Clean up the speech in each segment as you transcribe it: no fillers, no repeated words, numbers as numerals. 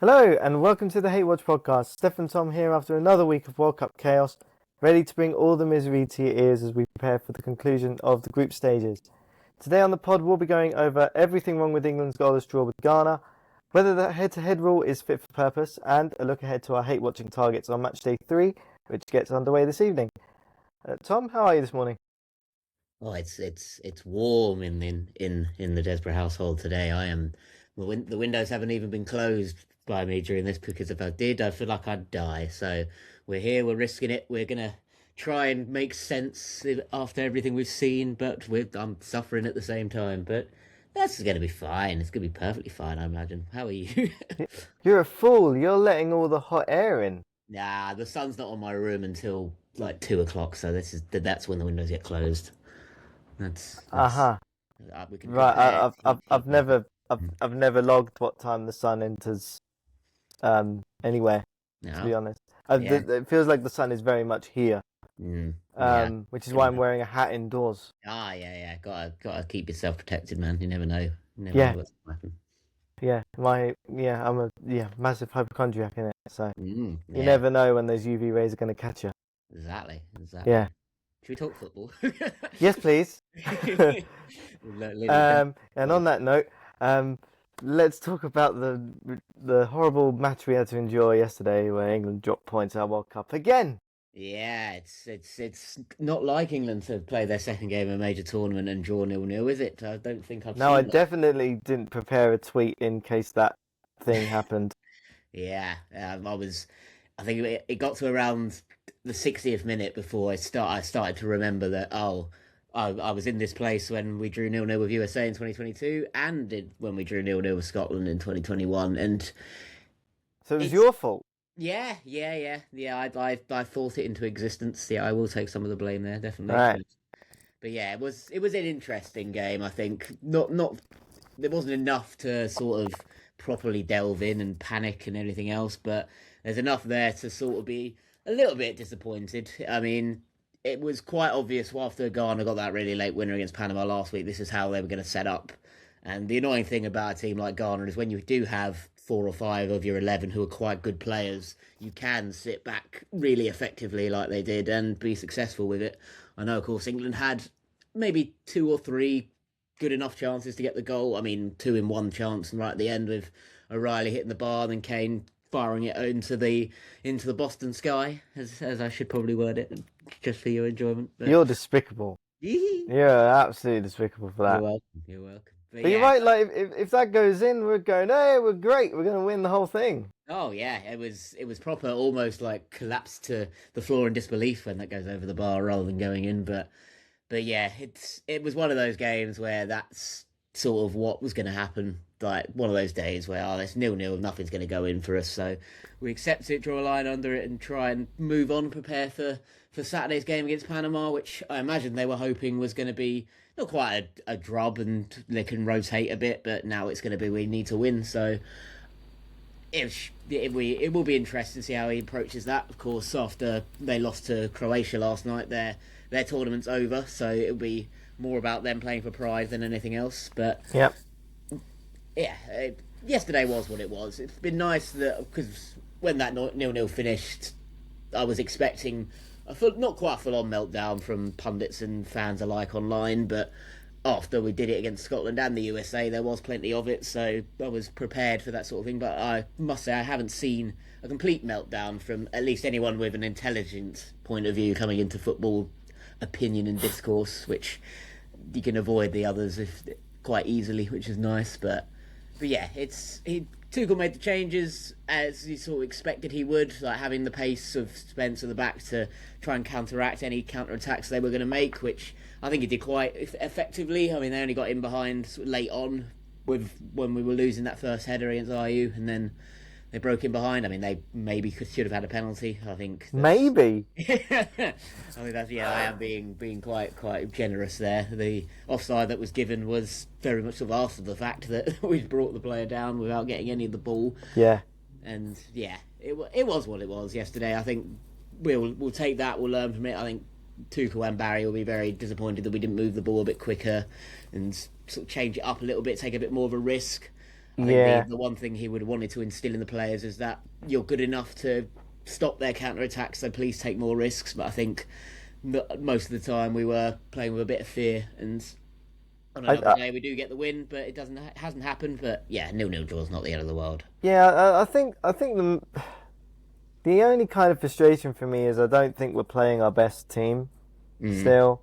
Hello and welcome to the Hatewatch podcast. Steph and Tom here after another week of World Cup chaos, ready to bring all the misery to your ears as we prepare for the conclusion of the group stages. Today on the pod we'll be going over everything wrong with England's goalless draw with Ghana, whether the head-to-head rule is fit for purpose, and a look ahead to our hate-watching targets on match day 3, which gets underway this evening. Tom, how are you this morning? Oh, it's warm in the Desborough household today. I am the windows haven't even been closed by me during this because if I did, I feel like I'd die. So we're here, we're risking it. We're gonna try and make sense after everything we've seen, but I'm suffering at the same time. But that's gonna be fine. It's gonna be perfectly fine, I imagine. How are you? You're a fool. You're letting all the hot air in. Nah, the sun's not on my room until like 2 o'clock, so that's when the windows get closed. That's Uh-huh. we can Right. compare. I've never logged what time the sun enters anywhere, to be No, honest. yeah. It feels like the sun is very much here, Yeah. which is why I'm wearing a hat indoors. Yeah. Gotta keep yourself protected, man. You never know. You never know Yeah, what's gonna happen. I'm a massive hypochondriac in it, so you Yeah. never know when those UV rays are going to catch you. Exactly. Yeah. Should we talk football? Yes, please. Can- And on that note, let's talk about the horrible match we had to endure yesterday, where England dropped points at our World Cup again. Yeah, it's not like England to play their second game of a major tournament and draw 0-0, is it? I don't think I've Now, I seen that. definitely didn't prepare a tweet in case that thing happened. Yeah, I think it got to around the 60th minute before I started to remember that I was in this place when we drew 0-0 with USA in 2022 and when we drew 0-0 with Scotland in 2021, and So it was it's your fault. yeah. I thought it into existence. Yeah, I will take some of the blame there, All definitely. right. But yeah, it was an interesting game. I think not there wasn't enough to sort of properly delve in and panic and everything else, but there's enough there to sort of be a little bit disappointed. I mean, it was quite obvious after Ghana got that really late winner against Panama last week, this is how they were going to set up. And the annoying thing about a team like Ghana is when you do have 4 or 5 of your 11 who are quite good players, you can sit back really effectively like they did and be successful with it. I know, of course, England had maybe 2 or 3 good enough chances to get the goal. I mean, two in one chance, and right at the end with O'Reilly hitting the bar, and Kane firing it into the Boston sky, as I should probably word it, just for your enjoyment. But You're despicable. You're absolutely despicable for you're that. welcome. You're welcome. But But you're yeah, right. Like if that goes in, we're going, hey, we're great. We're going to win the whole thing. oh yeah, it was proper, almost like collapse to the floor in disbelief when that goes over the bar rather than going in. But yeah, it was one of those games where that's sort of what was going to happen. Like one of those days where it's 0-0, nothing's going to go in for us, so we accept it, draw a line under it, and try and move on, prepare for Saturday's game against Panama, which I imagine they were hoping was going to be not quite a drub and they can rotate a bit, but now it's going to be we need to win. So it will be interesting to see how he approaches that. Of course, after they lost to Croatia last night, their tournament's over, so it'll be more about them playing for pride than anything else. But Yep. yeah, yesterday was what it was. It's been nice that because when that 0-0 finished, I was expecting not quite a full-on meltdown from pundits and fans alike online, but after we did it against Scotland and the USA, there was plenty of it, so I was prepared for that sort of thing. But I must say, I haven't seen a complete meltdown from at least anyone with an intelligent point of view coming into football opinion and discourse, which you can avoid the others if quite easily, which is nice. But yeah, Tuchel made the changes as he sort of expected he would, like having the pace of Spence at the back to try and counteract any counter attacks they were going to make, which I think he did quite effectively. I mean, they only got in behind late on with when we were losing that first header against IU, and then they broke in behind. I mean, they maybe should have had a penalty. I think that's. Maybe. I think that's yeah. I am being quite generous there. The offside that was given was very much sort of after the fact that we brought the player down without getting any of the ball, Yeah. and yeah, it was what it was yesterday. I think we'll take that. We'll learn from it. I think Tuchel and Barry will be very disappointed that we didn't move the ball a bit quicker and sort of change it up a little bit, take a bit more of a risk. I think the Yeah, the one thing he would have wanted to instill in the players is that you're good enough to stop their counter attacks, so please take more risks. But I think most of the time we were playing with a bit of fear, and on I, another I day we do get the win, but it hasn't happened. But yeah, 0-0 draw is not the end of the world. yeah, I think the only kind of frustration for me is I don't think we're playing our best team Mm. still.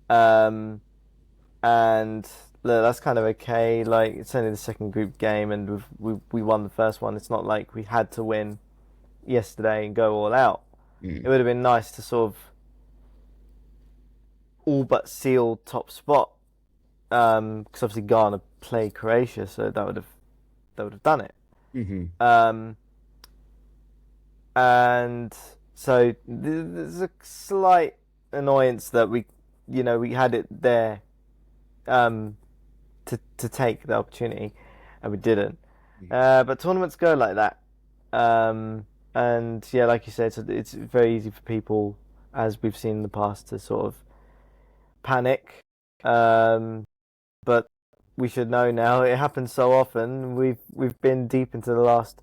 Um, and look, that's kind of okay. Like it's only the second group game, and we won the first one. It's not like we had to win yesterday and go all out. It Mm. would have been nice to sort of all but seal top spot. Because obviously Ghana play Croatia, so that would have done it. Hmm. Um, and so there's a slight annoyance that we had it there um, to take the opportunity, and we didn't. But tournaments go like that, and yeah, like you said, so it's very easy for people, as we've seen in the past, to sort of panic. But we should know now. It happens so often. We've been deep into the last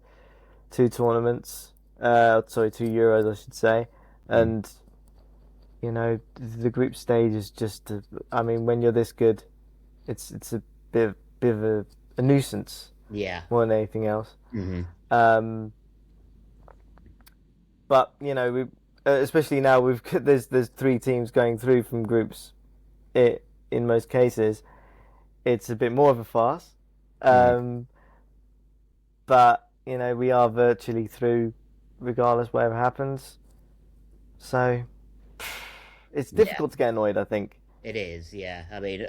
two tournaments. Sorry, two Euros, I should say, Mm. and the group stage is just. I mean, when you're this good, it's a bit of a nuisance Yeah. more than anything else. Hmm. Um, but we especially now we've there's three teams going through from groups. In most cases, it's a bit more of a farce. Mm. Um, but we are virtually through, regardless whatever happens. So it's Yeah. difficult to get annoyed, I think. It is, yeah. I mean,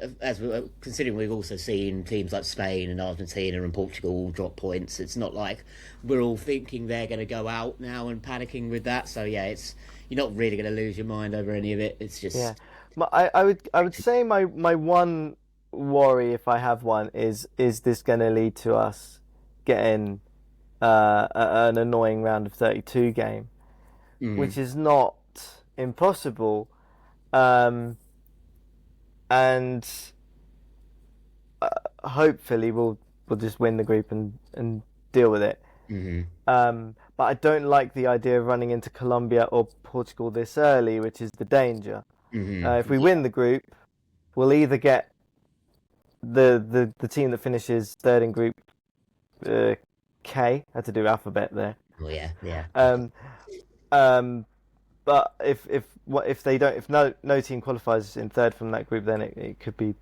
considering we've also seen teams like Spain and Argentina and Portugal all drop points, it's not like we're all thinking they're going to go out now and panicking with that. So yeah, it's you're not really going to lose your mind over any of it. It's Yeah, just I would say my one worry, if I have one, is this going to lead to us getting an annoying round of 32 game, mm, which is not impossible. Um, and hopefully we'll just win the group and deal with it. mm, But I don't like the idea of running into Colombia or Portugal this early, which is the danger. If we yeah, win the group, we'll either get the team that finishes third in Group K. I had to do alphabet there. well, yeah, yeah, Um, um, but if they don't, if no team qualifies in third from that group, then it could be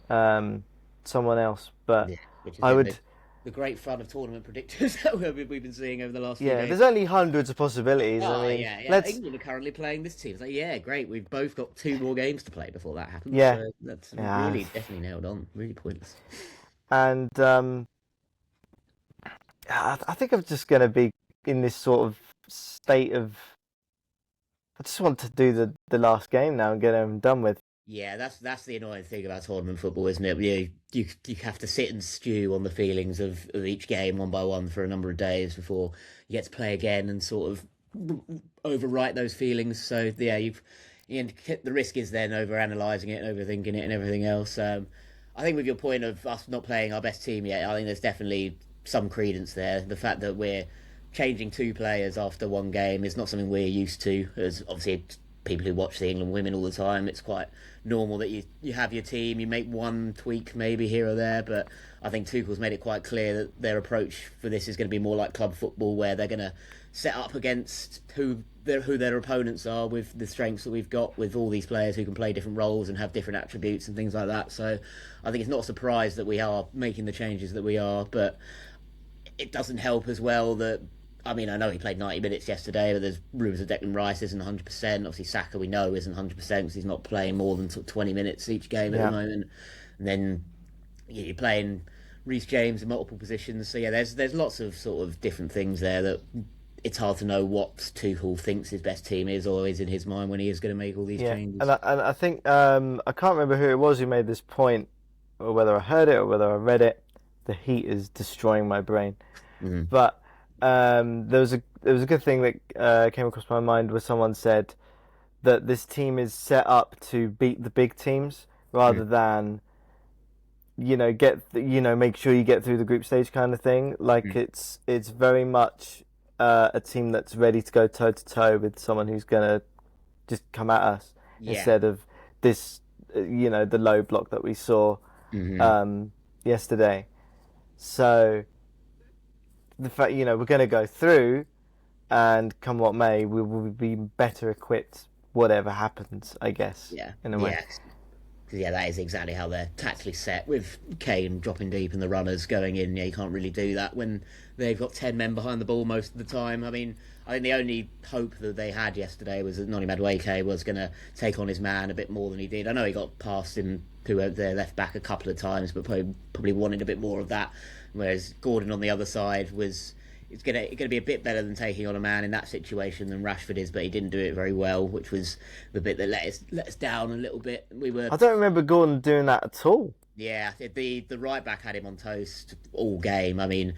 someone else. But yeah. Which has I been would, the great fun of tournament predictors that we've been seeing over the last few yeah. days. There's only hundreds of possibilities. I Oh mean, yeah, yeah. let's, England are currently playing this team. It's like, yeah, great. We've both got two more games to play before that happens. yeah, So that's yeah, really definitely nailed on. Really pointless. and I think I'm just gonna be in this sort of state of. I just want to do the last game now and get them done with. Yeah, that's the annoying thing about tournament football, isn't it? You have to sit and stew on the feelings of each game one by one for a number of days before you get to play again and sort of overwrite those feelings. So yeah, the risk is then over analysing it and overthinking it and everything else. I think with your point of us not playing our best team yet, I think there's definitely some credence there. The fact that we're changing two players after one game is not something we're used to, as obviously people who watch the England women all the time, it's quite normal that you have your team, you make one tweak maybe here or there, but I think Tuchel's made it quite clear that their approach for this is going to be more like club football, where they're going to set up against who their opponents are with the strengths that we've got with all these players who can play different roles and have different attributes and things like that. So I think it's not a surprise that we are making the changes that we are, but it doesn't help as well that I mean, I know he played 90 minutes yesterday, but there's rumours of Declan Rice isn't 100%. Obviously, Saka we know isn't 100% because he's not playing more than 20 minutes each game at the Yeah, moment. And then you're playing Reece James in multiple positions. So yeah, there's lots of sort of different things there that it's hard to know what Tuchel thinks his best team is or is in his mind when he is going to make all these yeah, changes. and I think I can't remember who it was who made this point, or whether I heard it or whether I read it. The heat is destroying my brain. Mm. But there was a good thing that came across my mind where someone said that this team is set up to beat the big teams Mm. rather than make sure you get through the group stage kind of thing. Like Mm. it's very much a team that's ready to go toe to toe with someone who's gonna just come at us Yeah. instead of this, the low block that we saw Hmm. um, yesterday. So the fact, we're going to go through, and come what may, we will be better equipped, whatever happens, I guess, Yeah. in a way. Yeah. 'Cause, yeah, that is exactly how they're tactically set with Kane dropping deep and the runners going in. Yeah, you can't really do that when they've got 10 men behind the ball most of the time. I mean, I think the only hope that they had yesterday was that Noni Madueke was going to take on his man a bit more than he did. I know he got past him to their left back a couple of times, but probably wanted a bit more of that. Whereas Gordon on the other side was it's gonna be a bit better than taking on a man in that situation than Rashford is, but he didn't do it very well, which was the bit that let us down a little bit. We were I don't remember Gordon doing that at all. Yeah, the right back had him on toast all game. I mean,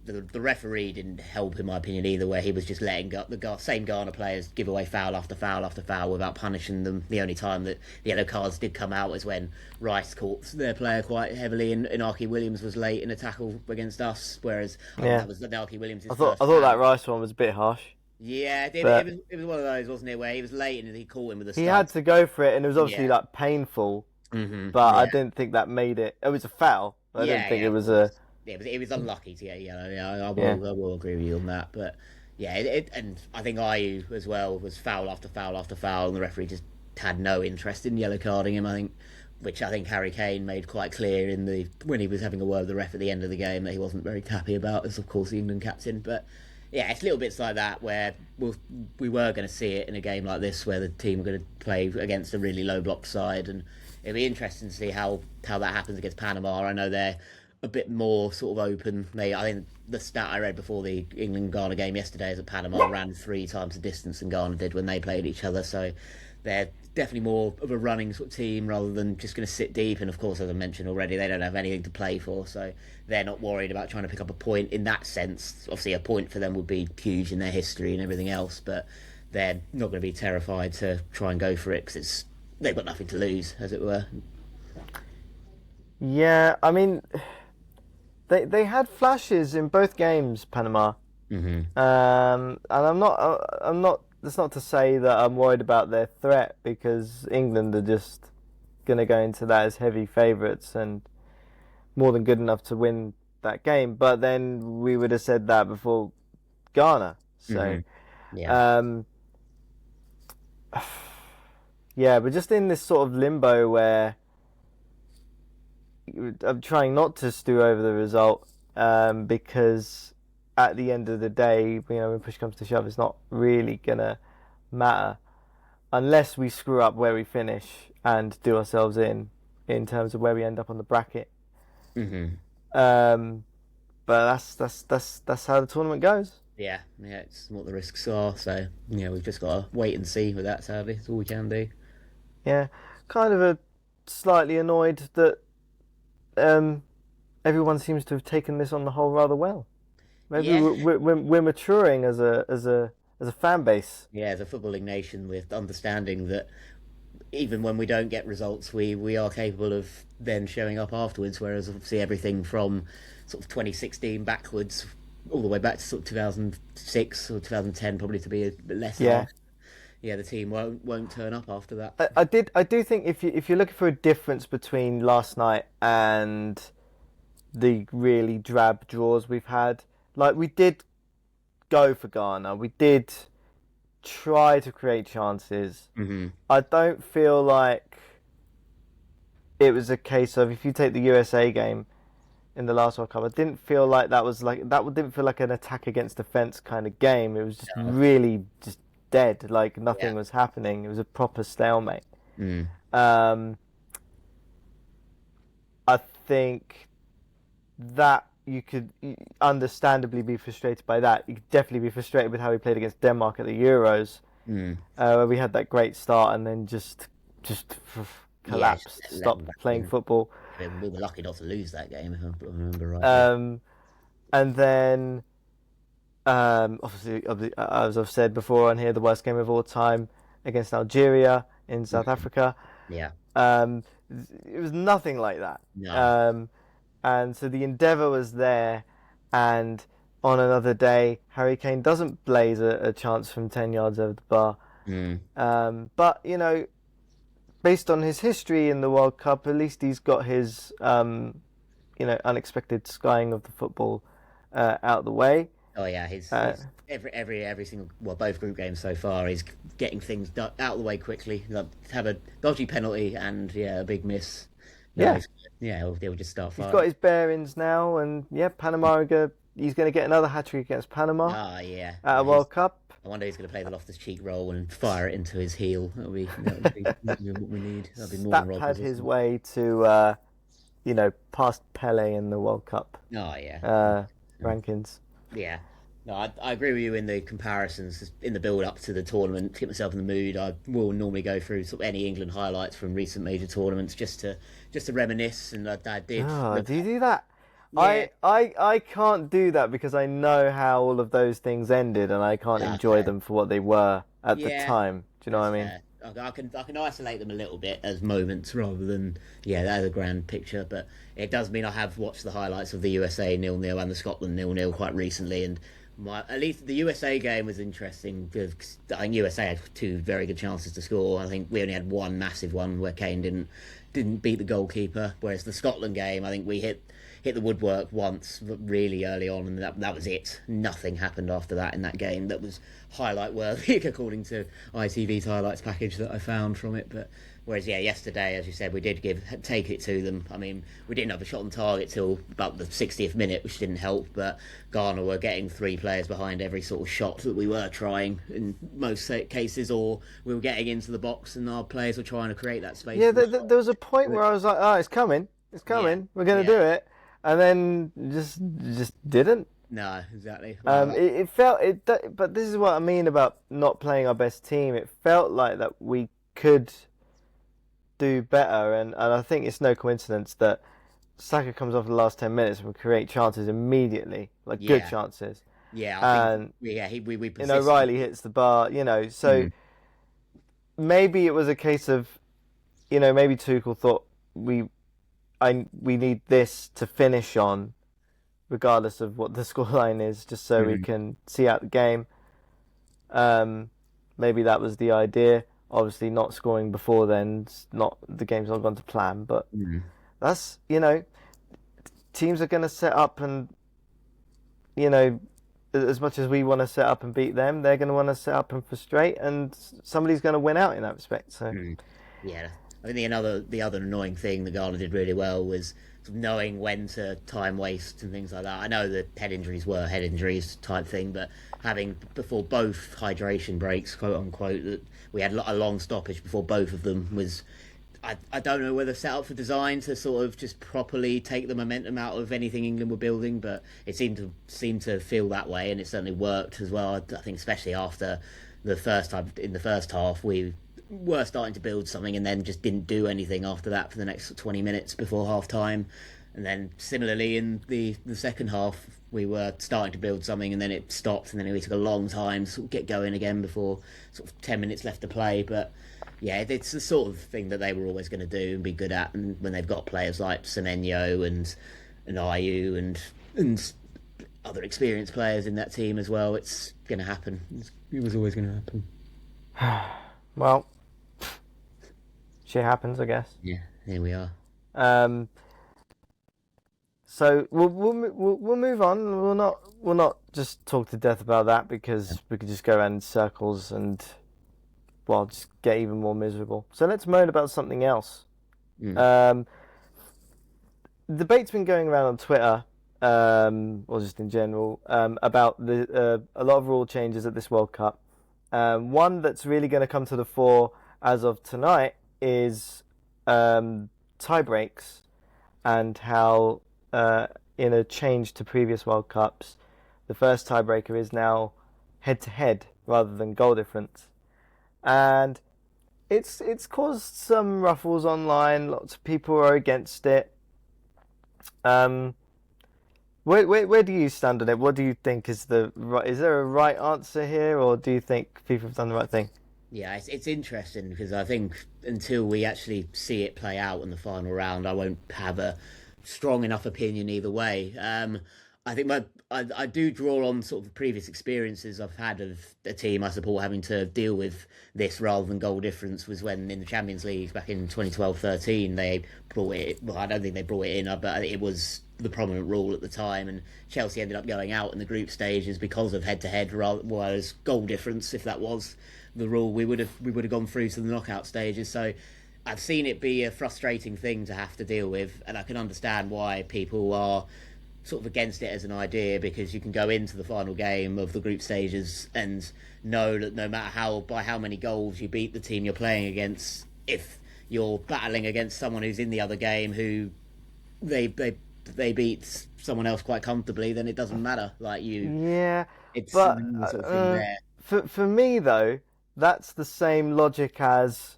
the referee didn't help in my opinion either, where he was just letting the same Ghana players give away foul after foul after foul without punishing them. The only time that the yellow cards did come out was when Rice caught their player quite heavily, and Inaki Williams was late in a tackle against us. Whereas I think Yeah, that was Inaki Williams' I thought first I thought that foul. Rice one was a bit harsh, Yeah, but it was one of those, wasn't it, where he was late and he caught him with a he had start. to go for it, and it was obviously Yeah. like painful. Hmm. But I Yeah. didn't think that made it. It was a foul. I didn't Yeah, think yeah, it of was a. course. Yeah, it was unlucky to get yellow. Yeah, Yeah, I will agree with you on that. But yeah, and I think Ayew as well was foul after foul after foul, and the referee just had no interest in yellow carding him. I think, which I think Harry Kane made quite clear in the when he was having a word with the ref at the end of the game that he wasn't very happy about, as of course the England captain. But yeah, it's little bits like that where we were going to see it in a game like this, where the team were going to play against a really low block side, and it'd be interesting to see how that happens against Panama. I know they're a bit more sort of open. I think the stat I read before the England Ghana game yesterday is that Panama ran 3 times the distance than Ghana did when they played each other. So they're definitely more of a running sort of team rather than just going to sit deep. And of course, as I mentioned already, they don't have anything to play for, so they're not worried about trying to pick up a point in that sense. Obviously, a point for them would be huge in their history and everything else, but they're not going to be terrified to try and go for it because they've got nothing to lose, as it were. yeah. I mean, they had flashes in both games, Panama. Hmm. And I'm not. That's not to say that I'm worried about their threat, because England are just gonna go into that as heavy favourites and more than good enough to win that game. But then we would have said that before Ghana. So, Hmm. Yeah. um, yeah, we're just in this sort of limbo where I'm trying not to stew over the result, because at the end of the day, when push comes to shove, it's not really gonna matter unless we screw up where we finish and do ourselves in terms of where we end up on the bracket. Hmm. Um, but that's how the tournament goes. Yeah, yeah, it's what the risks are. So yeah, we've just got to wait and see with that. Sadly, it's all we can do. Yeah, kind of a slightly annoyed that um, everyone seems to have taken this on the whole rather well. Maybe Yeah, we're maturing as a fan base. yeah. As a footballing nation, with understanding that even when we don't get results, we are capable of then showing up afterwards. Whereas obviously everything from sort of 2016 backwards, all the way back to sort of 2006 or 2010, probably to be a bit less Yeah, harsh. Yeah, the team won't turn up after that. I do think if you're looking for a difference between last night and the really drab draws we've had, like we did go for Ghana, we did try to create chances. Hmm. I don't feel like it was a case of, if you take the USA game in the last World Cup, I didn't feel like that didn't feel like an attack against defense kind of game. It was just really just dead, like Yeah. nothing was happening. It was a proper stalemate. Mm. Um, I think that you could understandably be frustrated by that. You could definitely be frustrated with how we played against Denmark at the Euros, Mm. where we had that great start and then just Yeah, collapsed, let them stopped back playing in. football. We were lucky not to lose that game, if I remember rightly. Um, and then, obviously, as I've said before on here, the worst game of all time against Algeria in South Mm. Africa. Yeah. Um, it was nothing like that. No. And so the endeavour was there, and on another day, Harry Kane doesn't blaze a chance from 10 yards over the bar. Mm. But, based on his history in the World Cup, at least he's got his, unexpected skying of the football out of the way. Oh yeah, his every single both group games so far, he's getting things out of the way quickly. Like, have a dodgy penalty and a big miss. No, Yeah, he'll just start he's firing. got his bearings now, and Panama he's going to get another hat trick against Panama Ah, yeah. at a World Cup. I wonder who's going to play the Loftus Cheek role and fire it into his heel. That'll be what we need. That'll be more than Stapp Rodgers. had his way to, past Pele in the World Cup Oh yeah. rankings. Yeah. No, I agree with you in the comparisons in the build up to the tournament. To get myself in the mood, I will normally go through sort of any England highlights from recent major tournaments just to reminisce. And I did. Oh, do you do that? Yeah. I can't do that because I know how all of those things ended, and I can't enjoy Okay. them for what they were at the Yeah. time. Do you know what I mean? Fair. I can isolate them a little bit as moments rather than as a grand picture. But it does mean I have watched the highlights of the USA 0-0 and the Scotland 0-0 quite recently, and at least the USA game was interesting because I think USA had two very good chances to score. I think we only had one massive one where Kane didn't beat the goalkeeper, whereas the Scotland game I think we hit the woodwork once really early on, and that was it. Nothing happened after that in that game that was highlight worthy according to ITV's highlights package that I found from it. But whereas yesterday, as you said, we did take it to them. I mean, we didn't have a shot on target till about the 60th minute, which didn't help, but Ghana were getting three players behind every sort of shot that we were trying in most cases, or we were getting into the box and our players were trying to create that space. Yeah, there was a point where I was like, "Oh, it's coming, we're gonna do it," and then just didn't. No, exactly. It felt but this is what I mean about not playing our best team. It felt like that we could do better, and I think it's no coincidence that Saka comes off the last 10 minutes and we create chances immediately, like good chances. Yeah, I think we Riley hits the bar, so maybe it was a case of, maybe Tuchel thought we need this to finish on, regardless of what the scoreline is, just so we can see out the game. Maybe that was the idea. Obviously, not scoring before then, the game's not gone to plan. But that's teams are going to set up, and as much as we want to set up and beat them, they're going to want to set up and frustrate, and somebody's going to win out in that respect. So yeah, I think the other annoying thing that Ghana did really well was sort of knowing when to time waste and things like that. I know that head injuries were head injuries type thing, but having before both hydration breaks, quote unquote, that we had a long stoppage before both of them was. I don't know whether set up for design to sort of just properly take the momentum out of anything England were building, but it seemed to feel that way, and it certainly worked as well. I think especially after the first time in the first half, we were starting to build something and then just didn't do anything after that for the next 20 minutes before half time. And then similarly in the second half, we were starting to build something and then it stopped, and then it took a long time to sort of get going again before sort of 10 minutes left to play. But yeah, it's the sort of thing that they were always going to do and be good at. And when they've got players like Semenyo and Ayew and other experienced players in that team as well, it's going to happen. It was always going to happen. Well, shit happens, I guess. Yeah, here we are. So we'll move on. We'll not just talk to death about that, because we could just go around in circles and just get even more miserable. So let's moan about something else. Debate's been going around on Twitter, or just in general, about a lot of rule changes at this World Cup. One that's really going to come to the fore as of tonight is tie breaks, and how in a change to previous World Cups, the first tiebreaker is now head to head rather than goal difference. And it's caused some ruffles online. Lots of people are against it. Where do you stand on it? What do you think is is there a right answer here, or do you think FIFA have done the right thing? Yeah, it's interesting because I think until we actually see it play out in the final round, I won't have a strong enough opinion either way. I think I do draw on sort of the previous experiences I've had of a team I support having to deal with this rather than goal difference was when in the Champions League back in 2012-13 they brought it. Well, I don't think they brought it in, but it was the prominent rule at the time, and Chelsea ended up going out in the group stages because of head-to-head, whereas goal difference, if that was the rule, we would have gone through to the knockout stages. So I've seen it be a frustrating thing to have to deal with, and I can understand why people are sort of against it as an idea, because you can go into the final game of the group stages and know that no matter how many goals you beat the team you're playing against, if you're battling against someone who's in the other game who they beat someone else quite comfortably, then it doesn't matter. Like Yeah, it's but the sort of thing there. for me though, that's the same logic as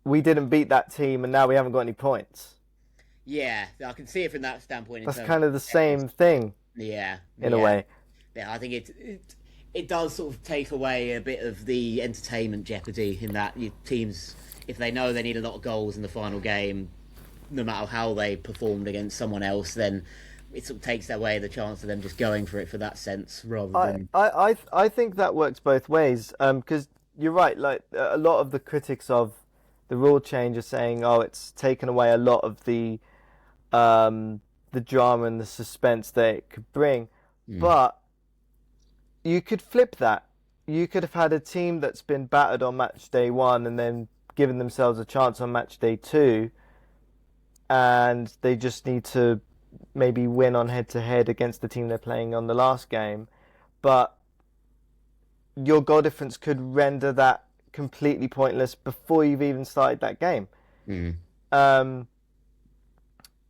we didn't beat that team and now we haven't got any points. Yeah, I can see it from that standpoint in That's terms of kind of the same thing yeah, in a yeah, way. yeah. I think it does sort of take away a bit of the entertainment jeopardy in that your teams, if they know they need a lot of goals in the final game, no matter how they performed against someone else, then it sort of takes away the chance of them just going for it for that sense rather I, than I, I think that works both ways. Because you're right. Like a lot of the critics of the rule change are saying, "Oh, it's taken away a lot of the drama and the suspense that it could bring." mm, But you could flip that. You could have had a team that's been battered on match day one and then given themselves a chance on match day two, and they just need to maybe win on head to head against the team they're playing on the last game. But your goal difference could render that completely pointless before you've even started that game. mm, Um,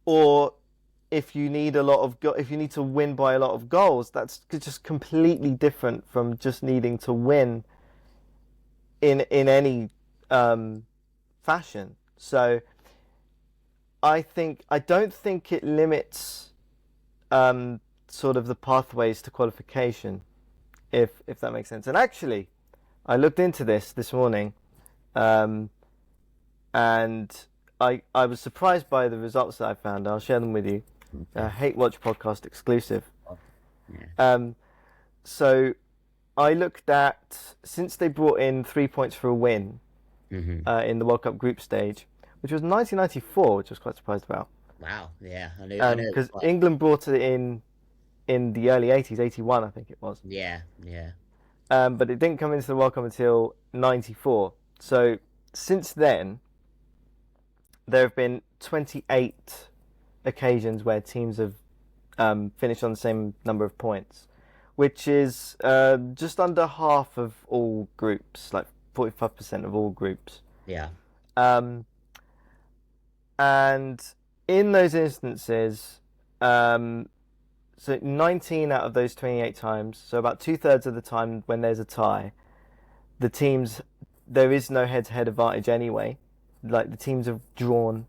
or if you need if you need to win by a lot of goals, that's just completely different from just needing to win in any fashion. So I don't think it limits sort of the pathways to qualification, if that makes sense. And actually, I looked into this morning, um, and I was surprised by the results that I found. I'll share them with you. Hatewatch podcast exclusive. yeah. Um, so I looked at, since they brought in 3 points for a win Hmm. in the World Cup group stage, which was 1994, which I was quite surprised about. Wow, yeah, I know it was Because quite England brought it in the early 80s, 81 I think it was. yeah, yeah, But it didn't come into the World Cup until 94. So since then, there have been 28 occasions where teams have finished on the same number of points, which is just under half of all groups, like 45% of all groups. yeah. Um, and in those instances, so 19 out of those 28 times, so about two-thirds of the time when there's a tie, there is no head-to-head advantage anyway. Like the teams have drawn.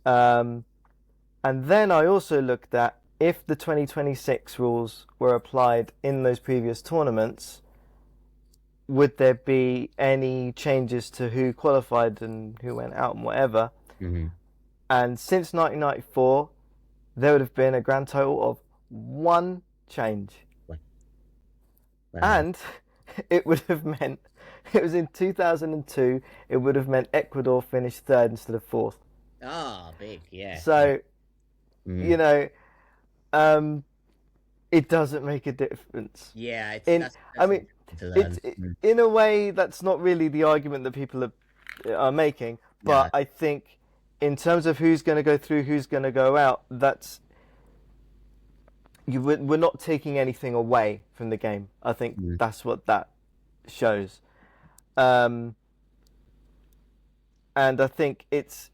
And then I also looked at if the 2026 rules were applied in those previous tournaments, would there be any changes to who qualified and who went out and whatever? Hmm. And since 1994, there would have been a grand total of one change. Wow. And it would have meant, it was in 2002, it would have meant Ecuador finished third instead of fourth. Big, yeah. So, Mm. it doesn't make a difference. Yeah, it's In, that's I that's mean, interesting to learn. in a way, that's not really the argument that people are making. No, But I think, in terms of who's going to go through, who's going to go out, we're not taking anything away from the game. I think mm. that's what that shows. And I think this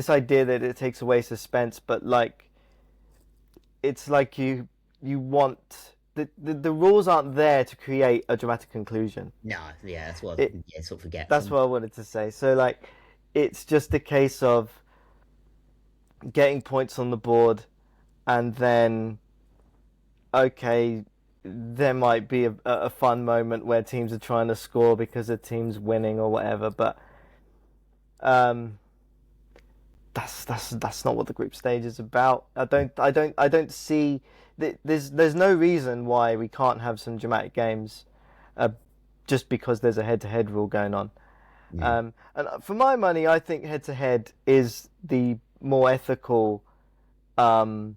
idea that it takes away suspense, but like it's like you want the rules aren't there to create a dramatic conclusion. No, yeah, that's what It yeah, sort of forget. That's what I wanted to say. So like it's just a case of getting points on the board, and then okay, there might be a fun moment where teams are trying to score because the team's winning or whatever, but um, that's not what the group stage is about. I don't see there's no reason why we can't have some dramatic games, uh, just because there's a head-to-head rule going on. Yeah. And for my money, I think head-to-head is the more ethical um,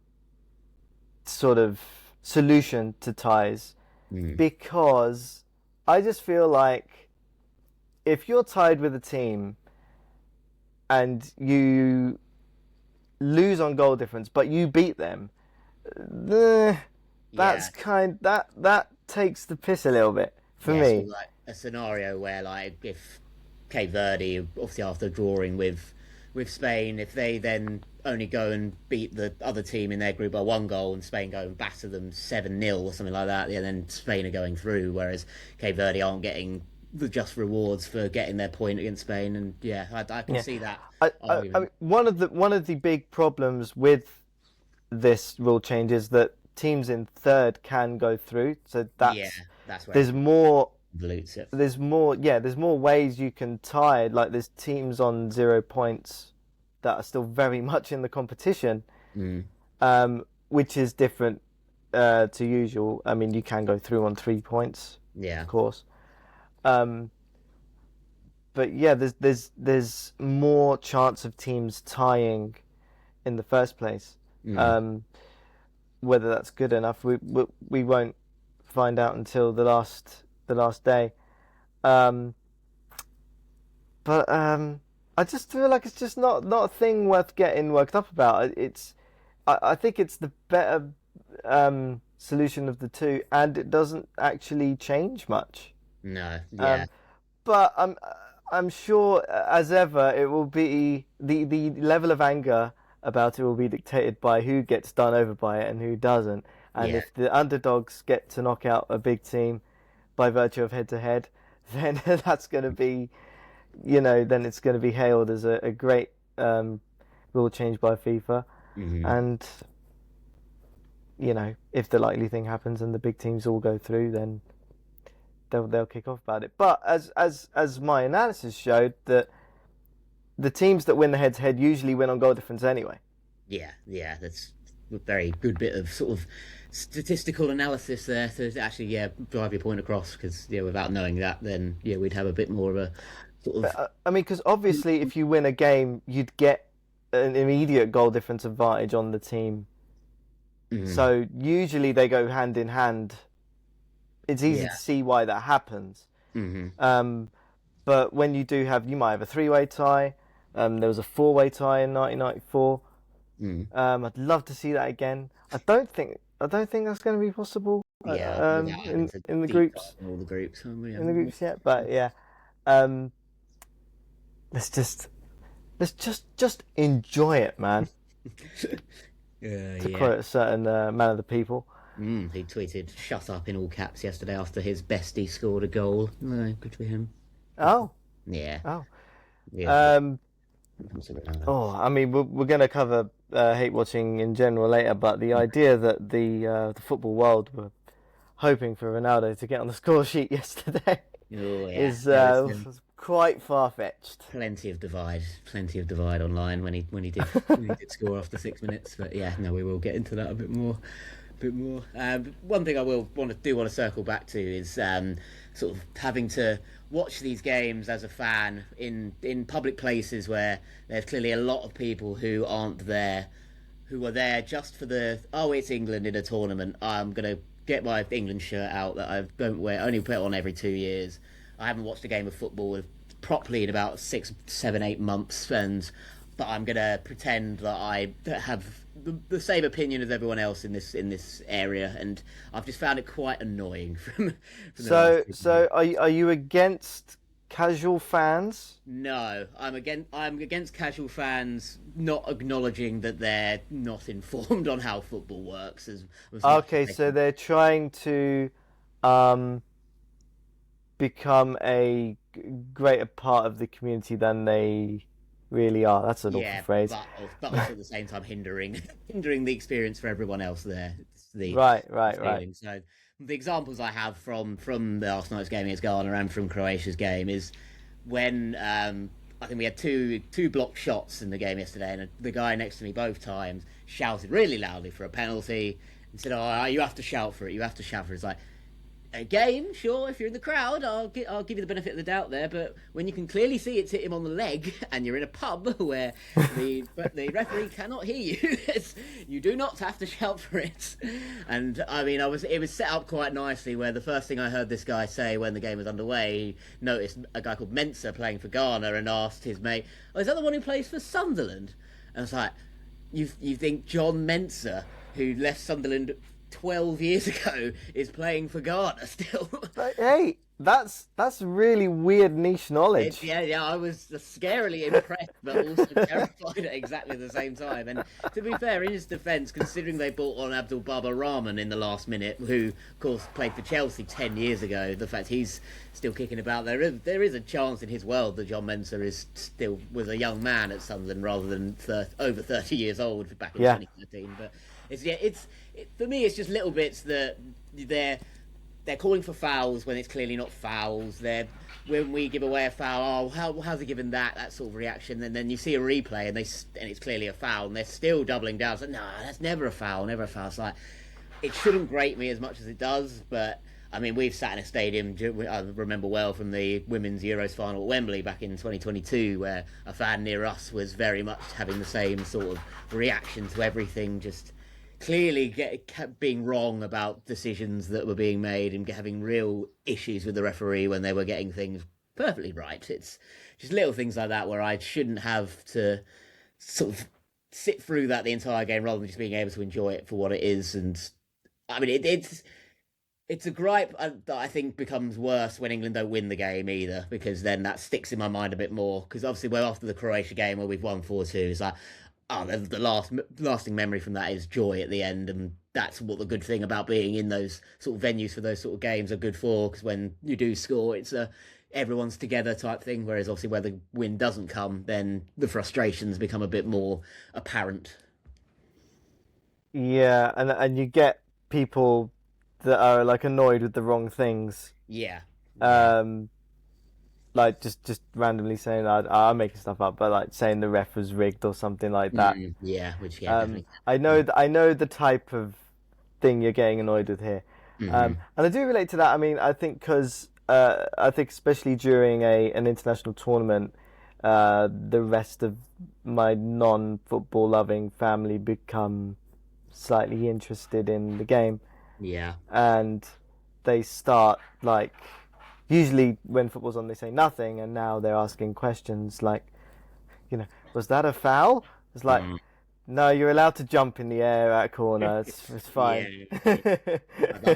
sort of solution to ties, Mm. because I just feel like if you're tied with a team and you lose on goal difference, but you beat them, eh, Yeah. that takes the piss a little bit for Yeah. So me. like a scenario where like if Cape Verde, obviously after drawing with Spain, if they then only go and beat the other team in their group by one goal, and Spain go and batter them 7-0 or something like that, yeah, then Spain are going through, whereas Cape Verde aren't getting the just rewards for getting their point against Spain, and yeah, I can Yeah, see that I argument. mean, one of the big problems with this rule change is that teams in third can go through. So Yeah, that's where it there's more dilutes it. there's more ways you can tie. Like there's teams on 0 points that are still very much in the competition, Mm. which is different to usual. I mean, you can go through on 3 points, Yeah. of course. Um, but yeah, there's more chance of teams tying in the first place. Mm. Um, whether that's good enough, we won't find out until the last day. Um, but I just feel like it's just not a thing worth getting worked up about. I think it's the better solution of the two, and it doesn't actually change much. No. Yeah. Um, but I'm sure, as ever, it will be the level of anger about it will be dictated by who gets done over by it and who doesn't. And Yeah. if the underdogs get to knock out a big team by virtue of head to head, then that's going to be, then it's going to be hailed as a great rule change by FIFA. Hmm. And if the likely thing happens and the big teams all go through, then they'll kick off about it. But as my analysis showed, that the teams that win the head to head usually win on goal difference anyway. Yeah. Yeah. That's a very good bit of sort of statistical analysis there to actually, yeah, drive your point across. Because yeah, without knowing that, then yeah, we'd have a bit more of a sort of I mean, because obviously, if you win a game, you'd get an immediate goal difference advantage on the team. mm, So usually they go hand in hand. It's easy yeah. to see why that happens. Hmm. Um, but when you might have a three-way tie. There was a four-way tie in 1994. Mm. I'd love to see that again. I don't think that's going to be possible Yeah, without having in to in the deep groups dive in all the groups. Yeah. in the groups yet. But yeah, um, let's just enjoy it, man. To Yeah. quote a certain man of the people. He tweeted "shut up" in all caps yesterday after his bestie scored a goal. No, good for him. Oh, Yeah, oh, yeah. um, Something like that. oh. I mean, we're going to cover hate watching in general later, but the idea that the football world were hoping for Ronaldo to get on the score sheet yesterday Oh yeah, is there was quite far fetched. plenty of divide online when he did score after 6 minutes. But yeah, no, we will get into that a bit more, bit more. One thing I will want to circle back to is sort of having to watch these games as a fan in public places where there's clearly a lot of people who aren't there, who are there just for it's England in a tournament. I'm gonna get my England shirt out that I don't wear, only put it on every 2 years. I haven't watched a game of football properly in about 6, 7, 8 months, but I'm gonna pretend that I have the same opinion as everyone else in this area, and I've just found it quite annoying from the last So, 2 years. so are you against casual fans? No, I'm against casual fans not acknowledging that they're not informed on how football works as much as Okay, they so can. they're trying to um, become a greater part of the community than they really are. That's an awful Yeah, phrase. but also at the same time hindering hindering the experience for everyone else there. It's the Right, the right, right. feeling. So the examples I have from the last night's game against Ghana and from Croatia's game is when I think we had two blocked shots in the game yesterday, and the guy next to me both times shouted really loudly for a penalty and said, "Oh, you have to shout for it. You have to shout for it." It's like, a game, sure, if you're in the crowd, I'll give you the benefit of the doubt there. But when you can clearly see it's hit him on the leg, and you're in a pub where the referee cannot hear you, you do not have to shout for it. And I mean, it was set up quite nicely. Where the first thing I heard this guy say when the game was underway, he noticed a guy called Mensah playing for Ghana, and asked his mate, "Oh, is that the one who plays for Sunderland?" And it's like, you think John Mensah, who left Sunderland 12 years ago, is playing for Ghana still? But, hey, that's really weird niche knowledge. Yeah, I was scarily impressed, but also terrified at exactly the same time. And to be fair, in his defence, considering they brought on Abdul Baba Rahman in the last minute, who, of course, played for Chelsea 10 years ago, the fact he's still kicking about, there is a chance in his world that John Mensah was a young man at Sunderland rather than over 30 years old back in 2013. But for me, it's just little bits that they're calling for fouls when it's clearly not fouls. When we give away a foul, how's he given that sort of reaction? And then you see a replay and it's clearly a foul, and they're still doubling down. It's like, no, that's never a foul, never a foul. It's like, it shouldn't grate me as much as it does, but I mean, we've sat in a stadium, I remember well from the Women's Euros final at Wembley back in 2022, where a fan near us was very much having the same sort of reaction to everything, just clearly being wrong about decisions that were being made and having real issues with the referee when they were getting things perfectly right. It's just little things like that where I shouldn't have to sort of sit through that the entire game rather than just being able to enjoy it for what it is. And I mean, it's a gripe that I think becomes worse when England don't win the game either, because then that sticks in my mind a bit more. Because obviously, after the Croatia game where we've won 4-2, it's like, the lasting memory from that is joy at the end, and that's what the good thing about being in those sort of venues for those sort of games are good for, because when you do score, it's a everyone's together type thing, whereas obviously where the win doesn't come, then the frustrations become a bit more apparent. Yeah, and you get people that are like annoyed with the wrong things. Yeah. Like just randomly saying, I'm making stuff up, but like saying the ref was rigged or something like that. Yeah, which definitely. I know the type of thing you're getting annoyed with here, and I do relate to that. I mean, I think because I think especially during an international tournament, the rest of my non-football loving family become slightly interested in the game. Yeah, and they start like. Usually when football's on, they say nothing, and now they're asking questions like, was that a foul? It's like, no, you're allowed to jump in the air at a corner. It's fine. Yeah.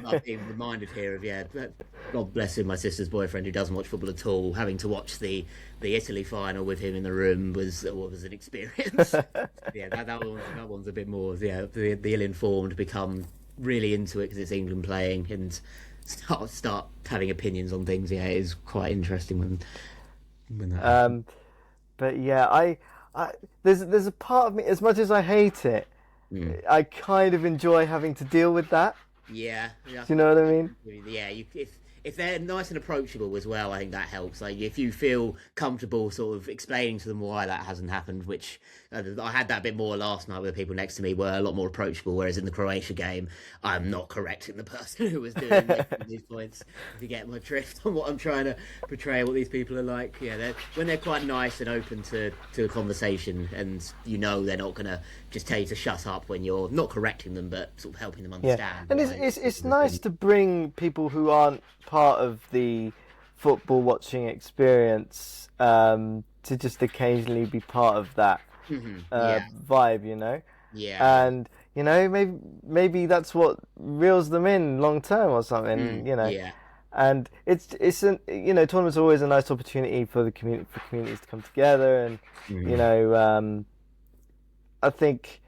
I've been reminded here of, God bless him, my sister's boyfriend who doesn't watch football at all, having to watch the Italy final with him in the room was an experience. that one's a bit more, the ill-informed become really into it because it's England playing and start having opinions on things. Yeah, it is quite interesting when that happens. But yeah, I there's a part of me, as much as I hate it, I kind of enjoy having to deal with that. Yeah. Do you know what I mean? Yeah, if they're nice and approachable as well, I think that helps. Like if you feel comfortable sort of explaining to them why that hasn't happened, which I had that a bit more last night where people next to me were a lot more approachable, whereas in the Croatia game, I'm not correcting the person who was doing these points. If you get my drift on what I'm trying to portray, what these people are like. Yeah, when they're quite nice and open to a conversation, and they're not going to just tell you to shut up when you're not correcting them, but sort of helping them understand. Yeah. And it's nice to bring people who aren't part of the football watching experience to just occasionally be part of that vibe, Yeah. And maybe that's what reels them in long term or something, Yeah. And it's tournaments are always a nice opportunity for communities to come together, and I think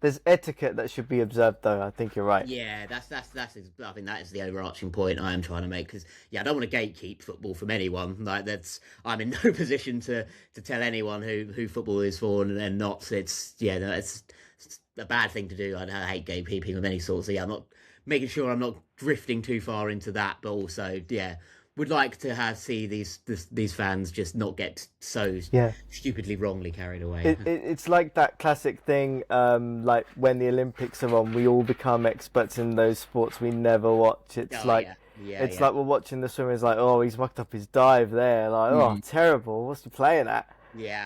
there's etiquette that should be observed, though. I think you're right. Yeah, that's. I think that is the overarching point I am trying to make, because I don't want to gatekeep football from anyone. Like I'm in no position to tell anyone who football is for and not. a bad thing to do. I hate gatekeeping of any sort. So yeah, I'm not making sure I'm not drifting too far into that, but also yeah, would like to see these fans just not get so Yeah. stupidly wrongly carried away. It's like that classic thing, like when the Olympics are on, we all become experts in those sports we never watch. It's like like we're watching the swimmers, like, oh, he's mucked up his dive there, like, oh, terrible, what's he playing at?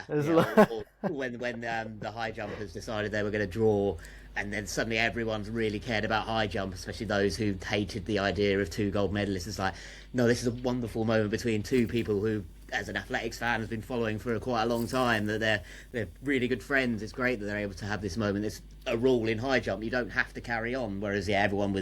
Or when the high jumpers decided they were going to draw, and then suddenly everyone's really cared about high jump, especially those who hated the idea of 2 gold medalists. It's like, no, this is a wonderful moment between 2 people who, as an athletics fan, has been following for quite a long time, that they're really good friends. It's great that they're able to have this moment. It's a rule in high jump, you don't have to carry on, whereas everyone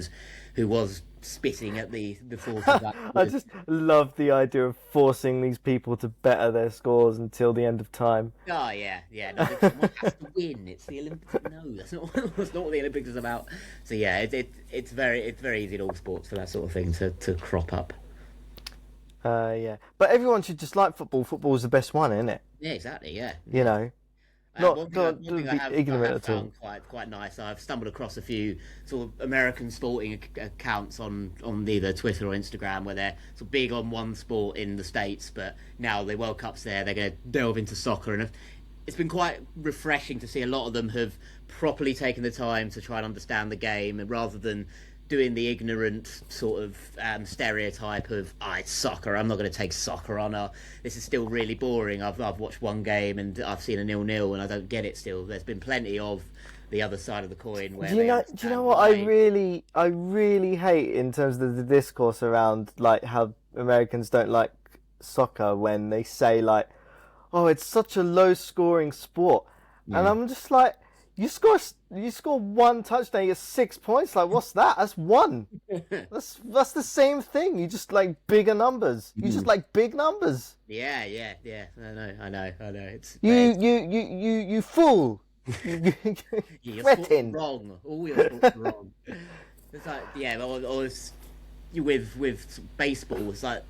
who was spitting at the thought of that. I just love the idea of forcing these people to better their scores until the end of time. Oh yeah. No, someone has to win. It's the Olympics. No, that's not what the Olympics is about. So yeah, it's very easy in all sports for that sort of thing to crop up. Yeah, but everyone should just like football. Football is the best one, isn't it? Yeah, exactly. Yeah. You know. One thing I have found quite nice. I've stumbled across a few sort of American sporting accounts on either Twitter or Instagram where they're sort of big on one sport in the States, but now the World Cup's there, they're going to delve into soccer, and it's been quite refreshing to see a lot of them have properly taken the time to try and understand the game, and rather than doing the ignorant sort of stereotype of it's soccer, I'm not going to take soccer on, this is still really boring, I've watched one game and I've seen a 0-0 and I don't get it still. There's been plenty of the other side of the coin where do you know what I really hate in terms of the discourse around like how Americans don't like soccer, when they say like, oh, it's such a low scoring sport, and I'm just like, you score 1 touchdown, you get 6 points. Like, what's that? That's 1. That's the same thing. You just like bigger numbers. You just like big numbers. Yeah. I know. It's you fool. You're Cretin. Wrong. All your thoughts are wrong. It's like or with baseball. It's like,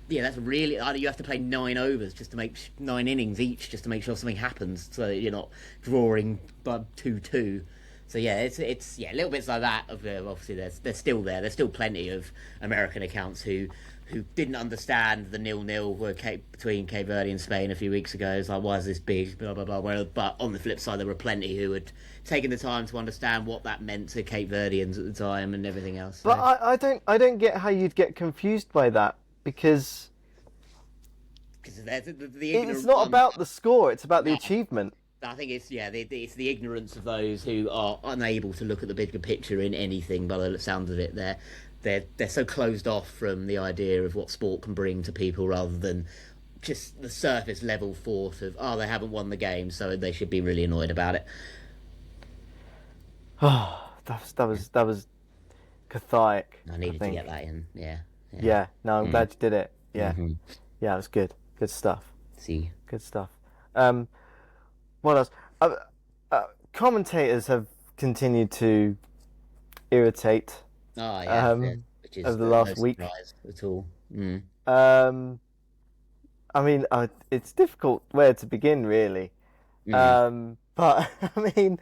that's really, you have to play 9 overs just to make 9 innings each just to make sure something happens, so that you're not drawing by 2-2. So it's little bits like that. Obviously, they're still there. There's still plenty of American accounts who didn't understand the 0-0 between Cape Verde and Spain a few weeks ago. It's like, why is this big? Blah blah blah. But on the flip side, there were plenty who had taken the time to understand what that meant to Cape Verdeans at the time and everything else. So. But I don't get how you'd get confused by that. Because it's not about the score; it's about the achievement. I think it's the ignorance of those who are unable to look at the bigger picture in anything. By the sound of it, they're so closed off from the idea of what sport can bring to people, rather than just the surface level thought of, they haven't won the game, so they should be really annoyed about it. Oh, that was cathartic. I needed to get that in. Yeah. No, I'm glad you did it. Yeah. Yeah, it was good. Good stuff. See. Good stuff. What else? Commentators have continued to irritate. Oh, yeah. Which is over the last week. At all. I mean, it's difficult where to begin, really. But, I mean,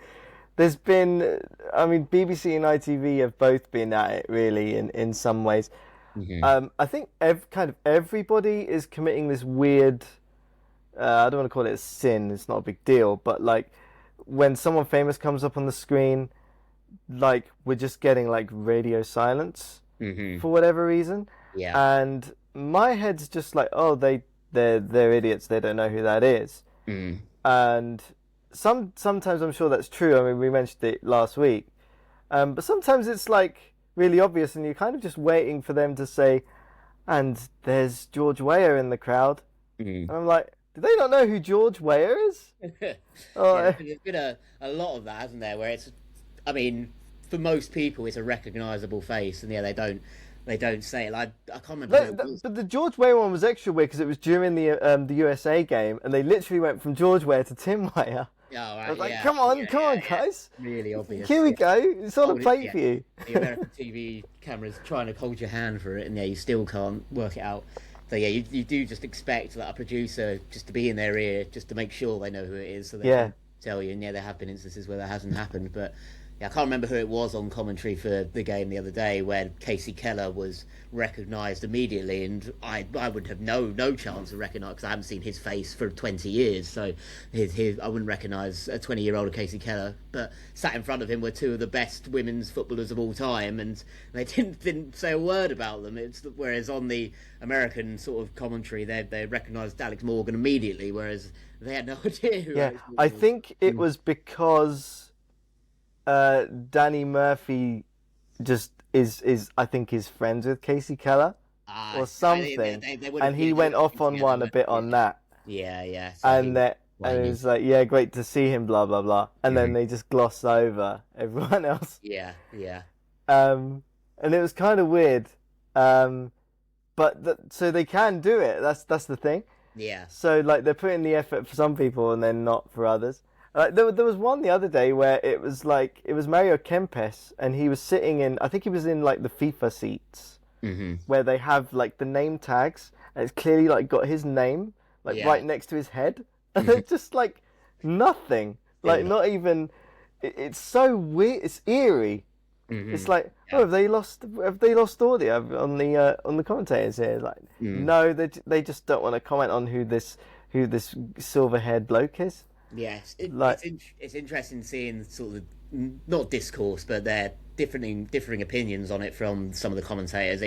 there's been... BBC and ITV have both been at it, really, in some ways. I think kind of everybody is committing this weird, I don't want to call it a sin, it's not a big deal, but like when someone famous comes up on the screen, like we're just getting like radio silence for whatever reason. Yeah. And my head's just like, oh, they're idiots, they don't know who that is. And sometimes I'm sure that's true. I mean, we mentioned it last week. But sometimes it's like really obvious, and you're kind of just waiting for them to say, and there's George Weah in the crowd. And I'm like, do they not know who George Weah is? There's been a lot of that, hasn't there, where it's, for most people it's a recognisable face, and they don't say it. Like, I can't remember. But the George Weah one was extra weird because it was during the USA game, and they literally went from George Weah to Tim Weah. Oh, right, I was like, come on, guys. Really obvious. Here we go. It's on a plate for you. The American TV camera's trying to hold your hand for it, and you still can't work it out. So you do just expect that a producer just to be in their ear, just to make sure they know who it is. So tell you. And yeah, there have been instances where that hasn't happened, but yeah, I can't remember who it was on commentary for the game the other day where Casey Keller was recognised immediately, and I would have no chance of recognising because I haven't seen his face for 20 years, so I wouldn't recognise a 20-year-old Casey Keller. But sat in front of him were two of the best women's footballers of all time, and they didn't say a word about them. Whereas on the American sort of commentary, they recognised Alex Morgan immediately, whereas they had no idea who. Yeah, Alex Morgan I was. think it was because Danny Murphy just is I think is friends with Casey Keller or something, They would and have he been went off working on together, one a but bit on that, yeah. So and that and it's like, yeah, great to see him, blah blah blah, and then they just gloss over everyone else. yeah. And it was kind of weird, but so they can do it. That's the thing. Yeah. So like they're putting the effort for some people and then not for others. There was one the other day where it was Mario Kempes, and he was sitting in, I think he was in like the FIFA seats, where they have like the name tags, and it's clearly like got his name like right next to his head, and it's just like nothing, like not even. It's so weird. It's eerie. It's like, oh, have they lost audio on the commentators here? Like, no, they just don't want to comment on who this silver-haired bloke is. Yes, Like, it's interesting seeing sort of not discourse, but their differing opinions on it from some of the commentators.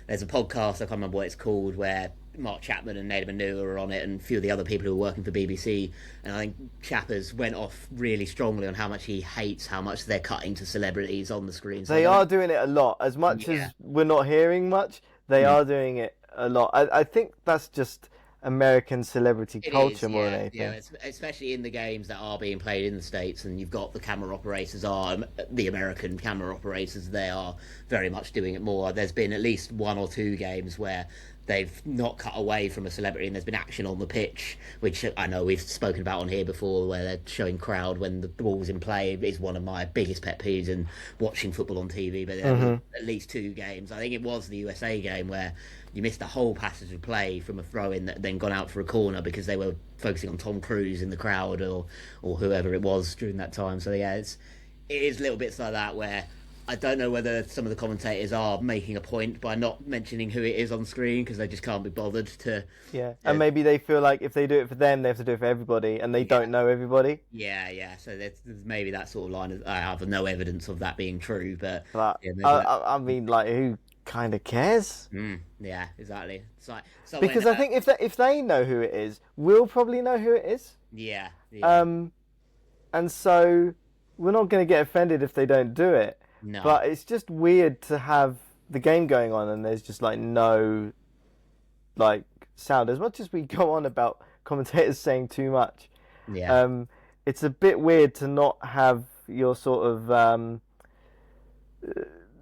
There's a podcast, I can't remember what it's called, where Mark Chapman and Nader Manu are on it, and a few of the other people who are working for BBC. And I think Chappers went off really strongly on how much he hates how much they're cutting to celebrities on the screen. So they are doing it a lot. As much as we're not hearing much, they are doing it a lot. I think that's just American celebrity culture more than anything. Yeah, especially in the games that are being played in the States, and you've got the camera operators the American camera operators. They are very much doing it more. There's been at least one or two games where they've not cut away from a celebrity and there's been action on the pitch, which I know we've spoken about on here before, where they're showing crowd when the ball's in play. Is one of my biggest pet peeves in watching football on TV. But there were at least two games. I think it was the USA game where you missed a whole passage of play from a throw-in that then gone out for a corner because they were focusing on Tom Cruise in the crowd or whoever it was during that time. So yeah, it is little bits like that where I don't know whether some of the commentators are making a point by not mentioning who it is on screen because they just can't be bothered to. Yeah, and maybe they feel like if they do it for them, they have to do it for everybody, and they don't know everybody. Yeah. So there's maybe that sort of line. I have no evidence of that being true, but yeah, I mean, like, who kind of cares? Yeah, exactly. It's like, because I think if they know who it is, we'll probably know who it is. Yeah. And so we're not going to get offended if they don't do it. No. But it's just weird to have the game going on and there's just like no like sound. As much as we go on about commentators saying too much, it's a bit weird to not have your sort of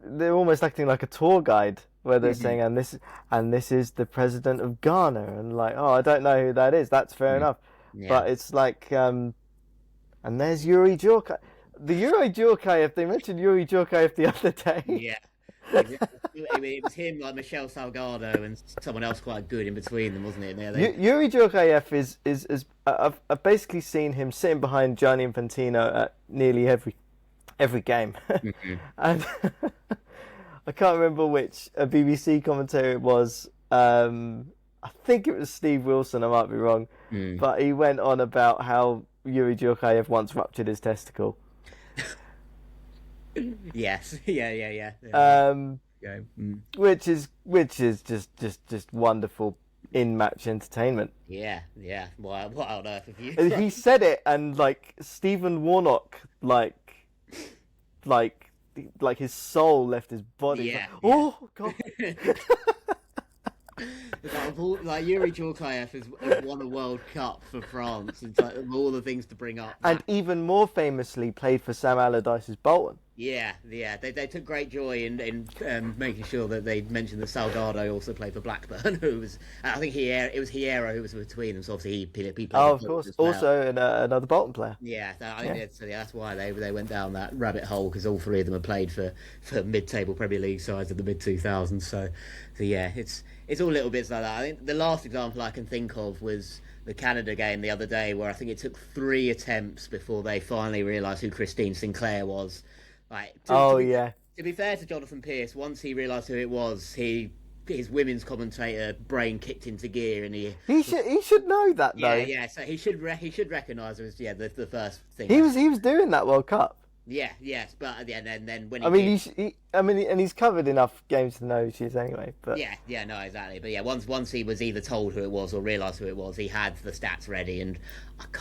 they're almost acting like a tour guide where they're saying and this is the president of Ghana, and like, oh, I don't know who that is. That's fair enough. But it's like and there's Yuri Djorkaeff. The Yuri Djorkaeff, they mentioned Yuri Djorkaeff the other day. Yeah. It was him, like Michelle Salgado, and someone else quite good in between them, wasn't it? Yuri Djorkaeff is I've basically seen him sitting behind Gianni Infantino at nearly every game. And I can't remember which a BBC commentator it was. I think it was Steve Wilson, I might be wrong. But he went on about how Yuri Djorkaeff once ruptured his testicle. Yes, yeah. Which is just wonderful in-match entertainment. Yeah. What on earth have you? He said it, and like Stephen Warnock, like his soul left his body. Yeah. Oh God. Like Yuri Djorkaeff has won a World Cup for France. It's like all the things to bring up. And even more famously, played for Sam Allardyce's Bolton. Yeah. They took great joy in making sure that they mentioned that Salgado also played for Blackburn, who was I think it was Hierro who was between them. So obviously he played Oh, for of Bolton course. as well. Also, another Bolton player. Yeah, I think Yeah. that's why they went down that rabbit hole because all three of them have played for mid-table Premier League sides of the mid-2000s. So yeah, it's all little bits like that. I think the last example I can think of was the Canada game the other day, where I think it took 3 attempts before they finally realised who Christine Sinclair was. Like Oh, yeah. to be fair to Jonathan Pearce, once he realised who it was, his women's commentator brain kicked into gear, and He should know that though. yeah. So he should recognise it as the first thing. He was doing that World Cup. Yeah, yes, but yeah, then when I mean, and he's covered enough games to know who she is anyway. But yeah, no, exactly. But yeah, once he was either told who it was or realised who it was, he had the stats ready. And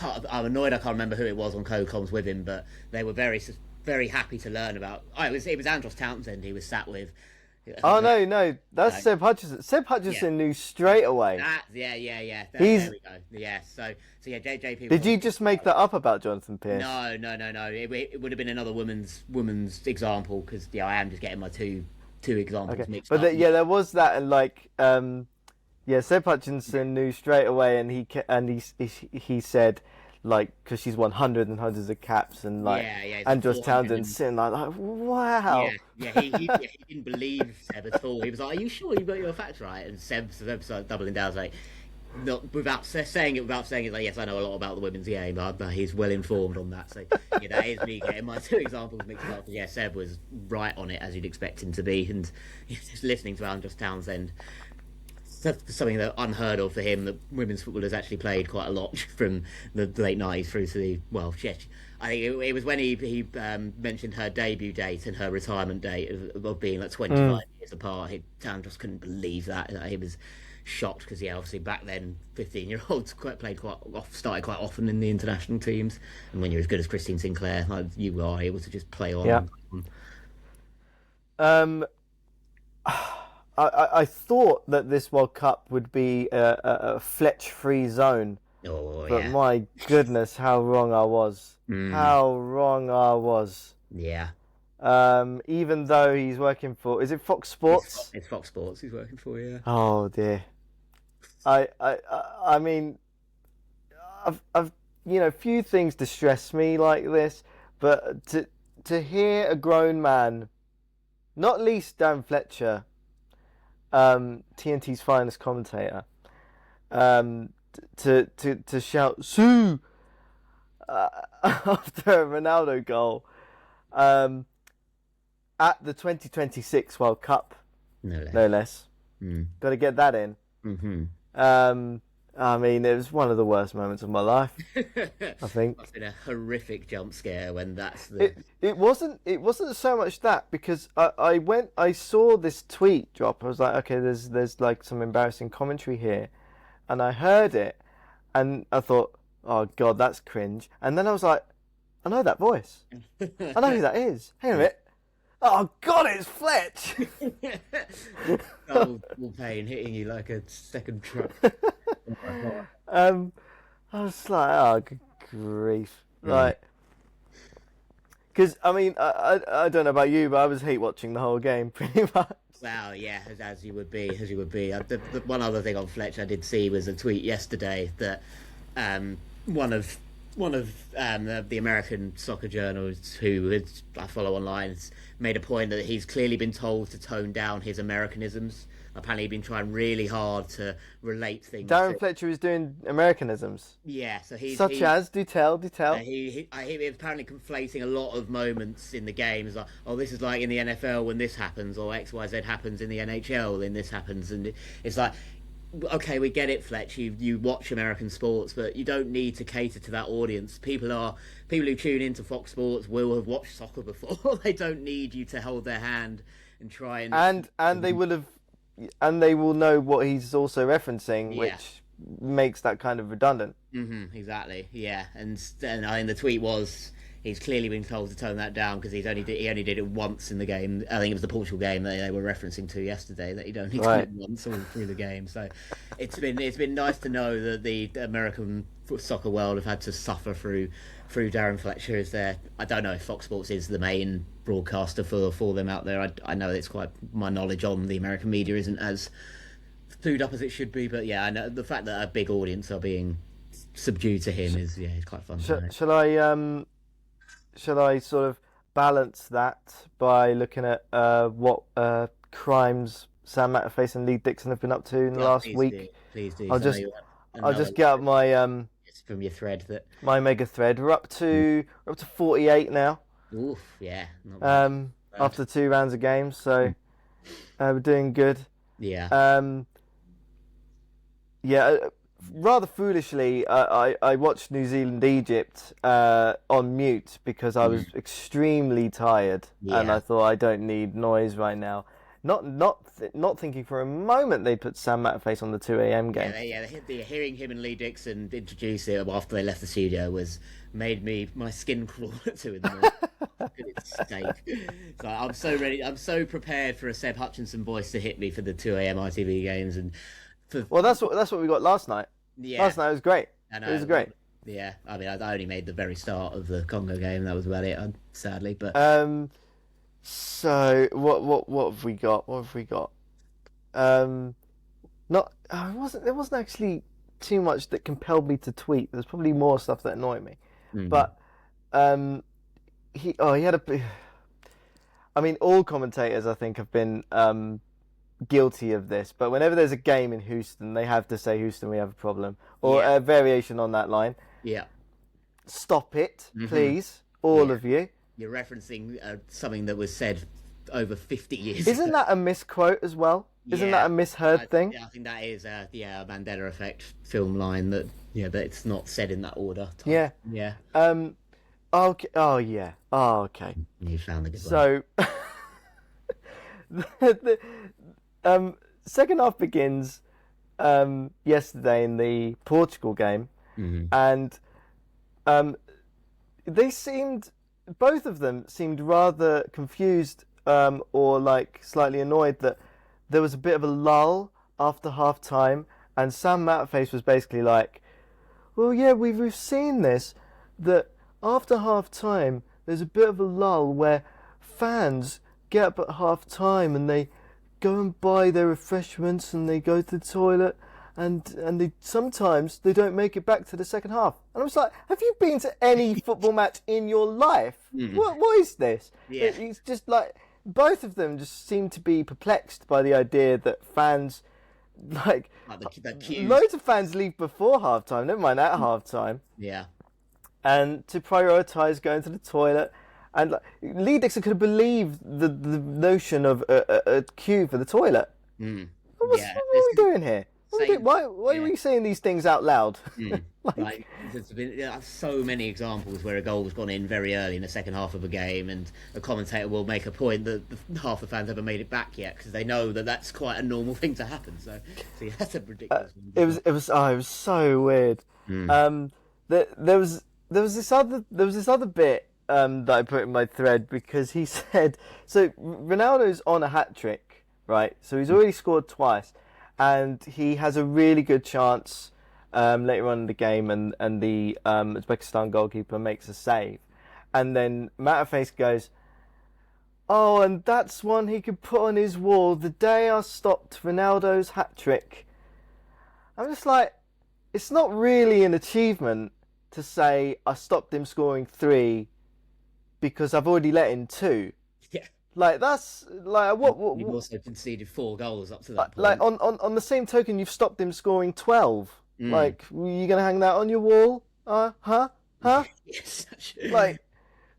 I'm annoyed I can't remember who it was on co-coms with him, but they were very happy to learn about. Oh, it was Andros Townsend he was sat with. oh no, that's Seb Hutchison. Seb Hutchison knew straight away. Yeah. There we go. Yeah, so yeah, JP. Did you just make that up about Jonathan Pearce? No. It would have been another woman's example because I am just getting my two examples mixed up. But there was that, and Seb Hutchinson knew straight away, and he said, like, because she's won hundreds and hundreds of caps, and like Andros Townsend sitting like wow. He didn't believe Seb at all. He was like, "Are you sure you got your facts right?" And Seb started doubling down, like, not without saying it, like, yes, I know a lot about the women's game, but he's well informed on that. So yeah, that is me getting my two examples mixed up. Yeah, Seb was right on it as you'd expect him to be, and just listening to Andros Townsend. Something that unheard of for him, that women's football has actually played quite a lot from the late 90s through to the I think it was when he mentioned her debut date and her retirement date of being like 25 years apart. Town just couldn't believe that. He was shocked because obviously back then 15-year-olds started quite often in the international teams, and when you're as good as Christine Sinclair, like, you are able to just play on. Yeah. I thought that this World Cup would be a Fletch-free zone. But my goodness, how wrong I was. How wrong I was. Yeah. Even though he's working for... Is it Fox Sports? It's Fox Sports he's working for, yeah. Oh, dear. I mean... I've few things distress me like this, but to hear a grown man, not least Dan Fletcher, TNT's finest commentator, to shout "Sue" after a Ronaldo goal at the 2026 World Cup, no less. Got to get that in. Mm-hmm. I mean, it was one of the worst moments of my life. I think it's been a horrific jump scare when that's It wasn't so much that, because I saw this tweet drop. I was like, okay, there's like some embarrassing commentary here, and I heard it, and I thought, oh god, that's cringe. And then I was like, I know that voice. I know who that is. Hang on a minute. Oh god, it's Fletch. Double pain hitting you like a second truck. I was like, oh, good grief. Like, because, I mean, I don't know about you, but I was hate watching the whole game, pretty much. Well, yeah, as you would be. The one other thing on Fletch I did see was a tweet yesterday that one of the American soccer journalists who I follow online has made a point that he's clearly been told to tone down his Americanisms. Apparently, he's been trying really hard to relate things. Darren Fletcher is doing Americanisms. Yeah, so he's as do tell. He apparently conflating a lot of moments in the game. It's like, oh, this is like in the NFL when this happens, or X, Y, Z happens in the NHL, then this happens, and it's like, okay, we get it, Fletch. You watch American sports, but you don't need to cater to that audience. People who tune into Fox Sports will have watched soccer before. They don't need you to hold their hand and try and they will have. And they will know what he's also referencing, which makes that kind of redundant. Exactly, yeah. And I think the tweet was he's clearly been told to tone that down because he only did it once in the game. I think it was the Portugal game that they were referencing to yesterday, that he'd only done it once all through the game. So it's been nice to know that the American soccer world have had to suffer through Darren Fletcher is there. I don't know if Fox Sports is the main broadcaster for them out there. I know it's quite, my knowledge on the American media isn't as clued up as it should be, but yeah, I know the fact that a big audience are being subdued to him is it's quite fun. Shall I sort of balance that by looking at what crimes Sam Matterface and Lee Dixon have been up to in the last week? Please do. I'll just get up my it's from your thread that my mega thread. We're up to 48 now. Oof, yeah. After 2 rounds of games, so we're doing good. Yeah. Rather foolishly, I watched New Zealand Egypt on mute because I was extremely tired, and I thought I don't need noise right now. Not thinking for a moment they put Sam Matterface on the 2 a.m. game. Hearing him and Lee Dixon introduce it after they left the studio made my skin crawl at 2 in the morning. It's steak. So I'm so ready. I'm so prepared for a Seb Hutchinson voice to hit me for the 2 a.m. ITV games, and well, that's what we got last night. Yeah, last night was great. It was great. Yeah, I mean, I only made the very start of the Congo game. That was about it, sadly. But so what have we got? What have we got? There wasn't actually too much that compelled me to tweet. There's probably more stuff that annoyed me, but he had a. I mean, all commentators I think have been guilty of this, but whenever there's a game in Houston, they have to say, "Houston, we have a problem," or a variation on that line. Yeah. Stop it, please, all of you. You're referencing something that was said over 50 years Isn't ago. that a misquote as well? Isn't that a misheard thing? I think that is a Mandela Effect film line that that it's not said in that order. Yeah. Yeah. Okay. Oh yeah. Oh okay. You found the good one. So the second half begins yesterday in the Portugal game, and both of them seemed rather confused or like slightly annoyed that there was a bit of a lull after half time, and Sam Matterface was basically like, well, yeah, we've seen this, that after half time there's a bit of a lull where fans get up at half time and they go and buy their refreshments and they go to the toilet and they sometimes they don't make it back to the second half. And I was like, have you been to any football match in your life? What is this? Yeah. It's just like both of them just seem to be perplexed by the idea that fans loads of fans leave before half time, never mind at half time. Yeah. And to prioritise going to the toilet. And Lee Dixon could have believed the notion of a queue for the toilet. What are we doing here? Why are we saying these things out loud? There's been so many examples where a goal was gone in very early in the second half of a game, and a commentator will make a point that half the fans haven't made it back yet because they know that that's quite a normal thing to happen. So that's a ridiculous one. It was so weird. There was this other bit that I put in my thread because he said, so Ronaldo's on a hat trick, right? So he's already scored twice, and he has a really good chance later on in the game, and the Uzbekistan goalkeeper makes a save, and then Matterface goes, oh, and that's one he could put on his wall, the day I stopped Ronaldo's hat trick. I'm just like, it's not really an achievement to say I stopped him scoring 3 because I've already let in 2. Yeah. Like that's like what you've also conceded 4 goals up to that point. Like on the same token, you've stopped him scoring 12. Like, are you gonna hang that on your wall? Huh? Yes. Like,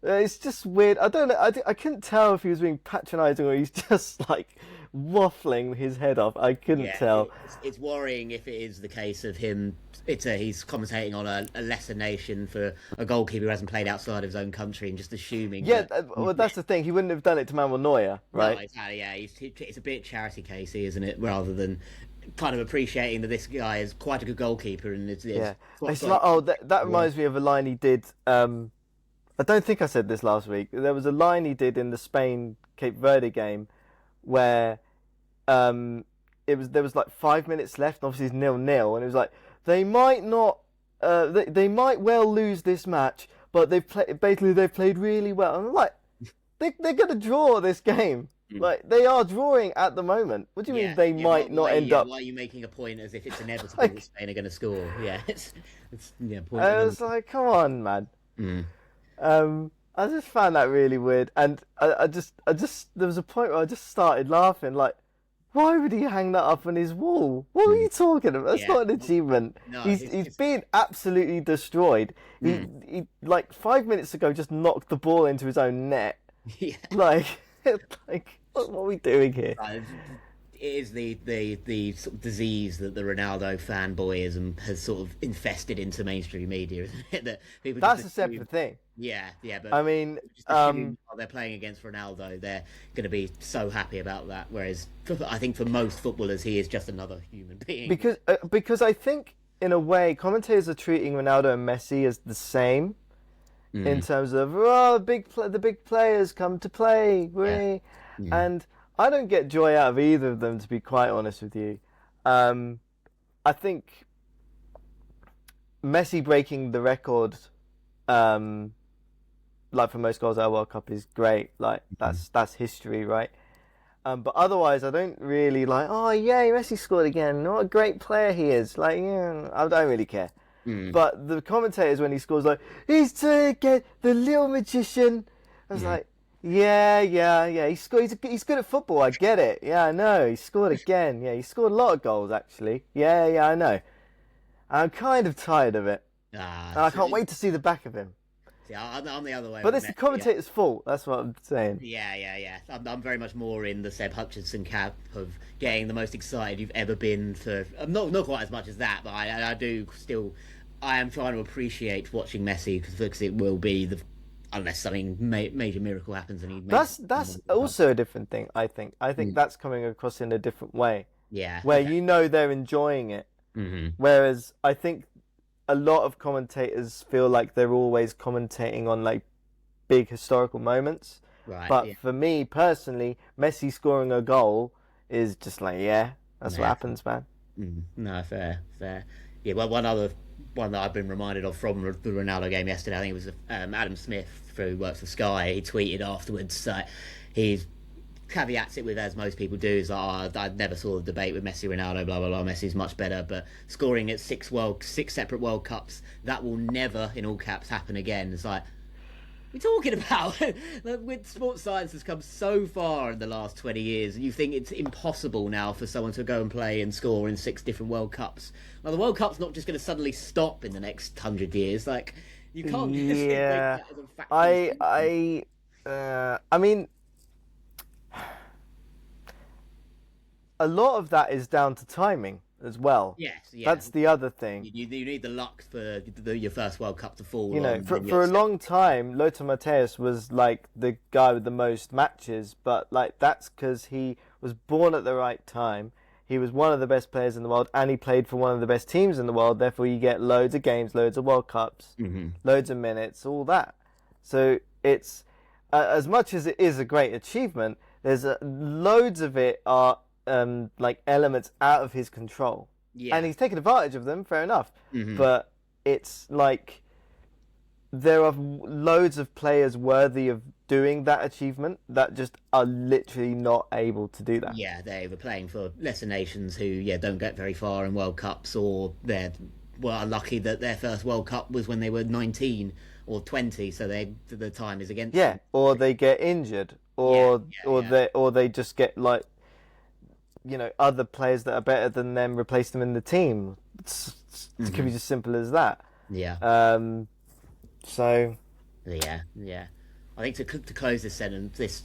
it's just weird. I don't know. I couldn't tell if he was being patronising or he's just like waffling his head off. I couldn't tell. It's worrying if it is the case of him. He's commentating on a lesser nation for a goalkeeper who hasn't played outside of his own country and just assuming. Yeah, well, that's the thing. He wouldn't have done it to Manuel Neuer, right? No, exactly. Yeah, it's a bit charity casey, isn't it? Rather than kind of appreciating that this guy is quite a good goalkeeper and it's like, that reminds me of a line he did. I don't think I said this last week. There was a line he did in the Spain Cape Verde game where there was like 5 minutes left, and obviously it's 0-0, and it was like, they might not they might well lose this match, but they've played really well. And I'm like, they're gonna draw this game. Like they are drawing at the moment. What do you mean they might not end up? Why are you making a point as if it's inevitable that Spain are going to score? Yeah, it's point. I was like, come on, man. I just found that really weird, and I just there was a point where I just started laughing. Like, why would he hang that up on his wall? What are you talking about? That's not an achievement. No, he's being absolutely destroyed. He like 5 minutes ago just knocked the ball into his own net. Yeah. Like what are we doing here? It is the sort of disease that the Ronaldo fanboyism has sort of infested into mainstream media, isn't it? That people That's a separate thing. Yeah, but I mean, while they're playing against Ronaldo, they're going to be so happy about that. Whereas, I think for most footballers, he is just another human being. Because I think in a way, commentators are treating Ronaldo and Messi as the same in terms of the big players come to play, and I don't get joy out of either of them, to be quite honest with you. I think Messi breaking the record, like for most goals at a World Cup, is great. Like that's history, right? But otherwise, I don't really like. Oh yeah, Messi scored again. What a great player he is. Like I don't really care. But the commentators, when he scores, like he's to get the little magician. I was like. Yeah. He's good at football. I get it. Yeah, I know. He scored again. Yeah, he scored a lot of goals actually. Yeah, I know. I'm kind of tired of it. I can't wait to see the back of him. See, I'm the other way. But it's the commentator's fault. That's what I'm saying. Yeah. I'm very much more in the Seb Hutchinson camp of getting the most excited you've ever been for. Not quite as much as that, but I do still. I am trying to appreciate watching Messi because it will be unless something major miracle happens and he. That's also a different thing. I think that's coming across in a different way. Yeah. Where they're enjoying it. Whereas I think a lot of commentators feel like they're always commentating on like big historical moments. Right. But for me personally, Messi scoring a goal is just like that's what happens, man. No, fair. Yeah. Well, one that I've been reminded of from the Ronaldo game yesterday, I think it was Adam Smith, who works for Sky. He tweeted afterwards, he caveats it with, as most people do, is I never saw the debate with Messi, Ronaldo, blah blah blah. Messi's much better, but scoring at six separate World Cups, that will never, in all caps, happen again. It's like, what are you talking about? With sports science has come so far in the last 20 years, and you think it's impossible now for someone to go and play and score in 6 different World Cups. Now, the World Cup's not just going to suddenly stop in the next 100 years. Like, you can't just break that as a fact. I mean, a lot of that is down to timing as well. Yes, yeah. That's the other thing. You need the luck for your first World Cup to fall. For a long time, Lothar Matthäus was like the guy with the most matches, but like that's because he was born at the right time. He was one of the best players in the world, and he played for one of the best teams in the world. Therefore, you get loads of games, loads of World Cups, loads of minutes, all that. So it's as much as it is a great achievement, there's loads of it are like elements out of his control, and he's taken advantage of them. Fair enough, but it's like there are loads of players worthy of doing that achievement that just are literally not able to do that. Yeah, they're either playing for lesser nations who don't get very far in World Cups, or they're unlucky that their first World Cup was when they were 19 or 20, so the time is against them. Or they get injured, or they just get like other players that are better than them replace them in the team. It could be just simple as that. So I think to close this sentence, this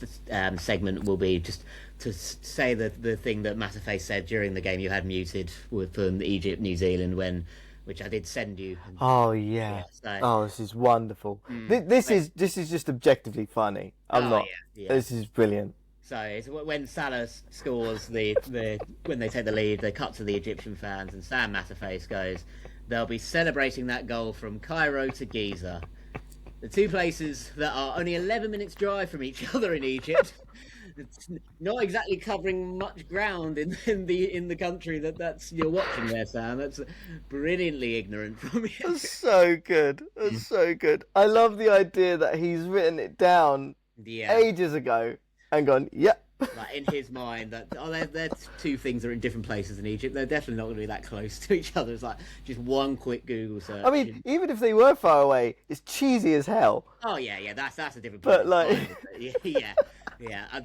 segment will be just to say the thing that Matterface said during the game you had muted from Egypt, New Zealand, which I did send you. Oh yeah. This is wonderful. This is just objectively funny. This is brilliant. So it's when Salah scores when they take the lead, they cut to the Egyptian fans, and Sam Matterface goes, "They'll be celebrating that goal from Cairo to Giza, the two places that are only 11 minutes drive from each other in Egypt, it's not exactly covering much ground in the country that's you're watching there, Sam. That's brilliantly ignorant from you. That's so good. That's so good. I love the idea that he's written it down Yeah. ages ago and gone, yep. Like in his mind, that they're two things that are in different places in Egypt. They're definitely not going to be that close to each other. It's like just one quick Google search. I mean, even if they were far away, it's cheesy as hell. Oh yeah, that's a different. But like, yeah.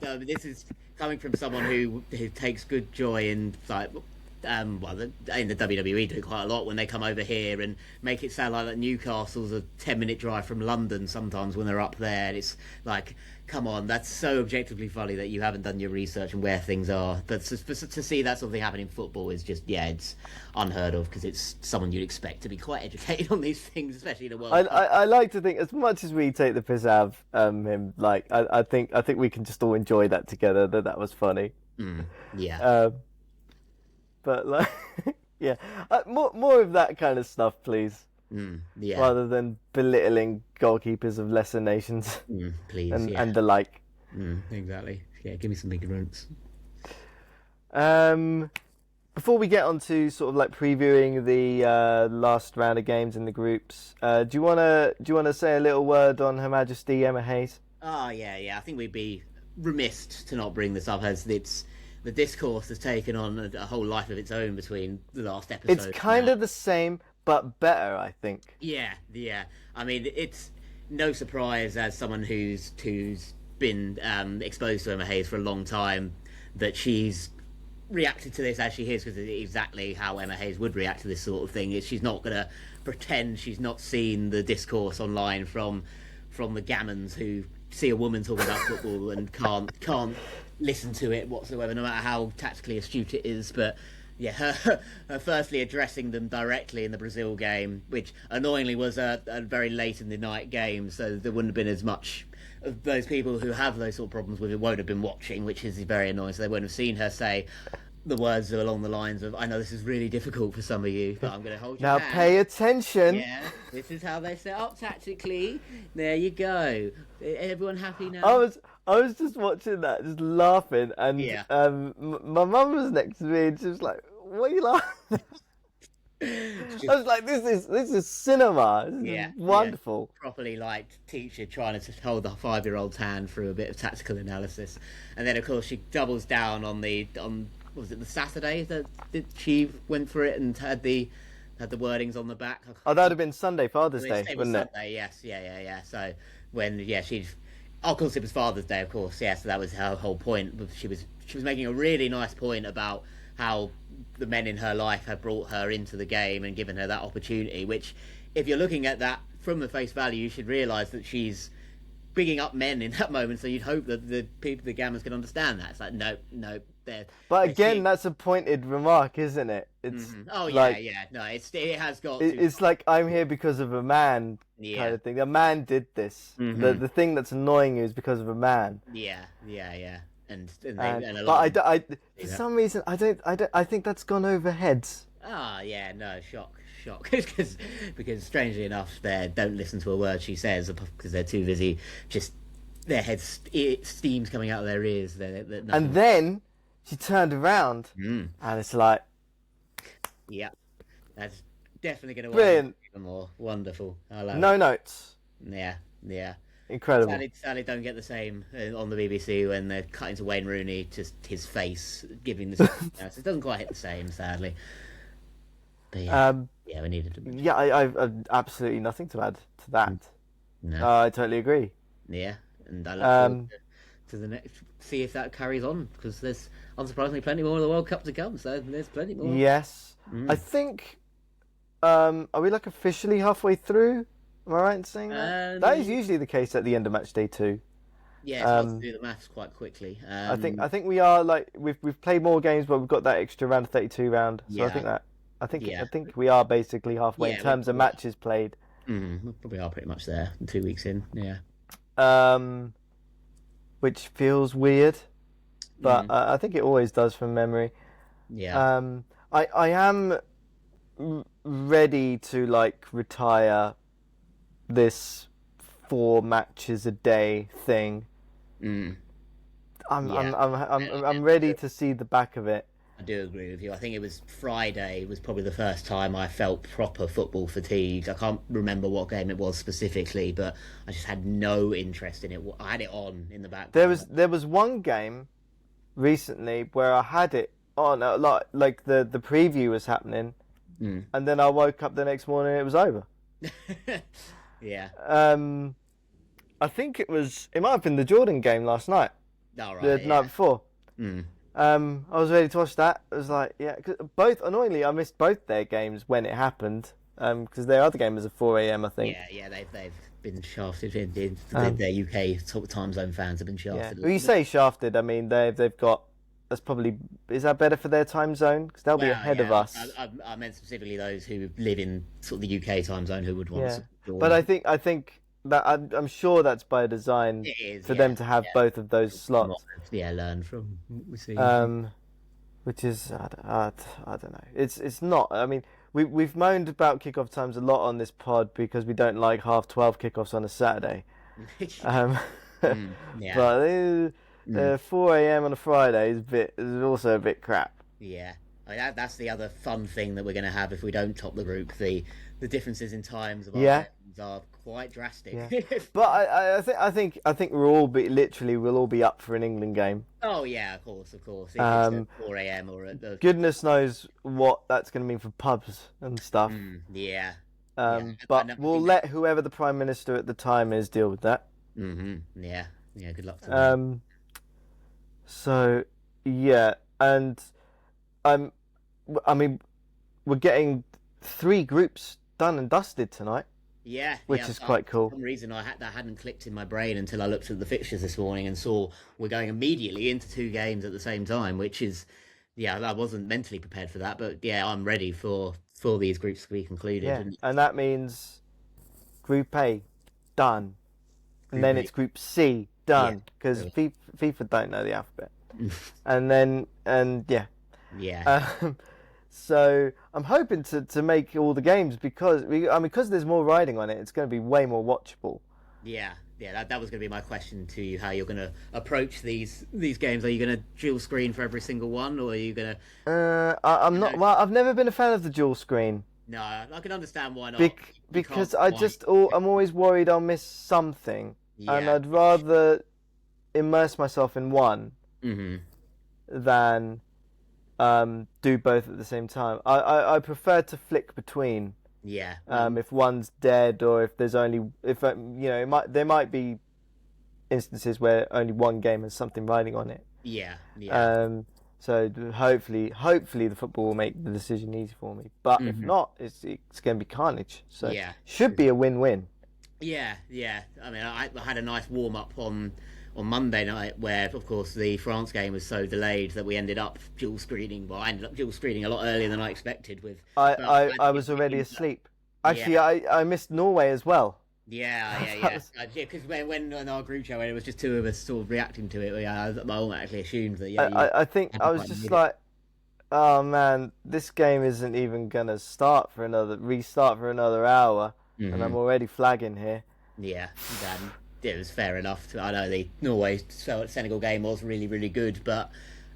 This is coming from someone who takes good joy in like. In the WWE do quite a lot when they come over here and make it sound like that Newcastle's a 10-minute drive from London sometimes when they're up there. And it's like, come on, that's so objectively funny that you haven't done your research and where things are. But to see that sort of thing happen in football is just, it's unheard of because it's someone you'd expect to be quite educated on these things, especially in the World Cup. I like to think, as much as we take the piss out of him, like I think we can just all enjoy that together. That was funny. Yeah. But like, yeah, more of that kind of stuff, please. Yeah. Rather than belittling goalkeepers of lesser nations. Please. And the like. Exactly. Yeah, give me some ignorance. Before we get on to sort of like previewing the last round of games in the groups, do you wanna say a little word on Her Majesty Emma Hayes? Oh yeah. I think we'd be remiss to not bring this up as the discourse has taken on a whole life of its own between the last episode. It's kind of the same, but better, I think. Yeah. I mean, it's no surprise as someone who's been exposed to Emma Hayes for a long time that she's reacted to this as she is, because it's exactly how Emma Hayes would react to this sort of thing. She's not going to pretend she's not seen the discourse online from the gammons who see a woman talking about football and can't listen to it whatsoever, no matter how tactically astute it is. But yeah, her firstly addressing them directly in the Brazil game, which annoyingly was a very late in the night game, so there wouldn't have been as much of those people who have those sort of problems with it won't have been watching, which is very annoying. So they won't have seen her say the words along the lines of, "I know this is really difficult for some of you, but I'm going to hold your Now hand. pay attention." Yeah, this is how they set up tactically. There you go. Everyone happy now? I was just watching that, just laughing, and Yeah. my mum was next to me, and she was like, "What are you laughing?" I was like, "This is cinema. This is wonderful." Yeah. Properly like teacher trying to hold the 5-year-old's hand through a bit of tactical analysis, and then of course she doubles down on was it the Saturday that she went for it and had the wordings on the back. Oh, that would have been Sunday, Father's Day, It was wouldn't it? Sunday, yes, yeah. So when of course it was Father's Day, of course, yeah. So that was her whole point. She was making a really nice point about how the men in her life had brought her into the game and given her that opportunity. Which, if you're looking at that from the face value, you should realise that she's bigging up men in that moment. So you'd hope that the gammons can understand that. It's like no. But again, that's a pointed remark, isn't it? It's Oh like, yeah. No, it has got. It's like, I'm here because of a man kind of thing. A man did this. The thing that's annoying you is because of a man. Yeah. And For some reason, I think that's gone over heads. Yeah, no, shock. because strangely enough, they don't listen to a word she says because they're too busy. Just their heads, steam's coming out of their ears. And then she turned around, and it's like, yeah, that's definitely going to brilliant, even more wonderful. I love no it. notes. Yeah. Incredible. Sadly, don't get the same on the BBC when they're cutting to Wayne Rooney, just his face giving this. It doesn't quite hit the same, sadly. But yeah, we needed to. Yeah, I've absolutely nothing to add to that. No. I totally agree. Yeah, and I look forward to the next. See if that carries on, because there's unsurprisingly plenty more of the World Cup to come. So there's plenty more. Yes, I think. Are we like officially halfway through? Am I right in saying that? That is usually the case at the end of match day 2. Yeah, it's hard to do the maths quite quickly. I think we are like we've played more games, but we've got that extra round of 32 round. So Yeah. I think we are basically halfway in terms of matches played. We probably are pretty much there. 2 weeks in, yeah. Which feels weird, but I think it always does from memory. Yeah. I am ready to like retire this 4 matches a day thing. Yeah, I'm ready to see the back of it. I do agree with you. I think it was Friday was probably the first time I felt proper football fatigue. I can't remember what game it was specifically, but I just had no interest in it. I had it on in the background. There was one game recently where I had it on, like the preview was happening, and then I woke up the next morning and it was over. Yeah. I think it might have been the Jordan game last night, All right. the night before. I was ready to watch that. I was like, yeah, 'cause annoyingly, I missed both their games when it happened, because their other game was at 4 a.m. I think. Yeah, they've been shafted. Their UK time zone fans have been shafted. Yeah. When you say shafted, I mean they've got. That's probably, is that better for their time zone? Because they'll be ahead of us. I meant specifically those who live in sort of the UK time zone who would want to join. But I think that I'm sure that's by design for them to have both of those slots. Yeah, learn from what we see. Which is I don't know. It's not. I mean, we've moaned about kickoff times a lot on this pod because we don't like 12:30 kickoffs on a Saturday. But 4 a.m. on a Friday is also a bit crap. Yeah. I mean, that's the other fun thing that we're going to have if we don't top the group. The differences in times of our games are quite drastic. Yeah. But I think we'll all be up for an England game. Oh yeah, of course. If it's at 4 a.m. or at the... Goodness knows what that's going to mean for pubs and stuff. Yeah. But we'll let whoever the Prime Minister at the time is deal with that. Yeah. Yeah. Good luck to them. So yeah, and I mean, we're getting 3 groups done and dusted tonight. Yeah, which is quite cool. For some reason, that hadn't clicked in my brain until I looked at the fixtures this morning and saw we're going immediately into 2 games at the same time, which is, I wasn't mentally prepared for that, but yeah, I'm ready for these groups to be concluded. Yeah, and that means Group A done, and then it's Group C done, because FIFA don't know the alphabet, So I'm hoping to make all the games because there's more riding on it. It's going to be way more watchable. Yeah. That was going to be my question to you. How you're going to approach these games? Are you going to dual screen for every single one, or are you going to? I'm not. Well, I've never been a fan of the dual screen. No, I can understand why not. Because I'm always worried I'll miss something, and I'd rather immerse myself in one than do both at the same time. I prefer to flick between. Yeah. If one's dead, or if there's only there might be instances where only one game has something riding on it. Yeah. So hopefully the football will make the decision easy for me. But if not, it's going to be carnage. So should be a win-win. Yeah. I mean, I had a nice warm-up on Monday night where, of course, the France game was so delayed that we ended up dual screening. Well, I ended up dual screening a lot earlier than I expected. I was already asleep. Actually, I missed Norway as well. Yeah. Because when on our group chat, when it was just 2 of us sort of reacting to it, I automatically assumed that. I think I was just like, oh man, this game isn't even gonna restart for another hour, and I'm already flagging here. Yeah, it was fair enough. I know the Norway-Senegal game was really, really good, but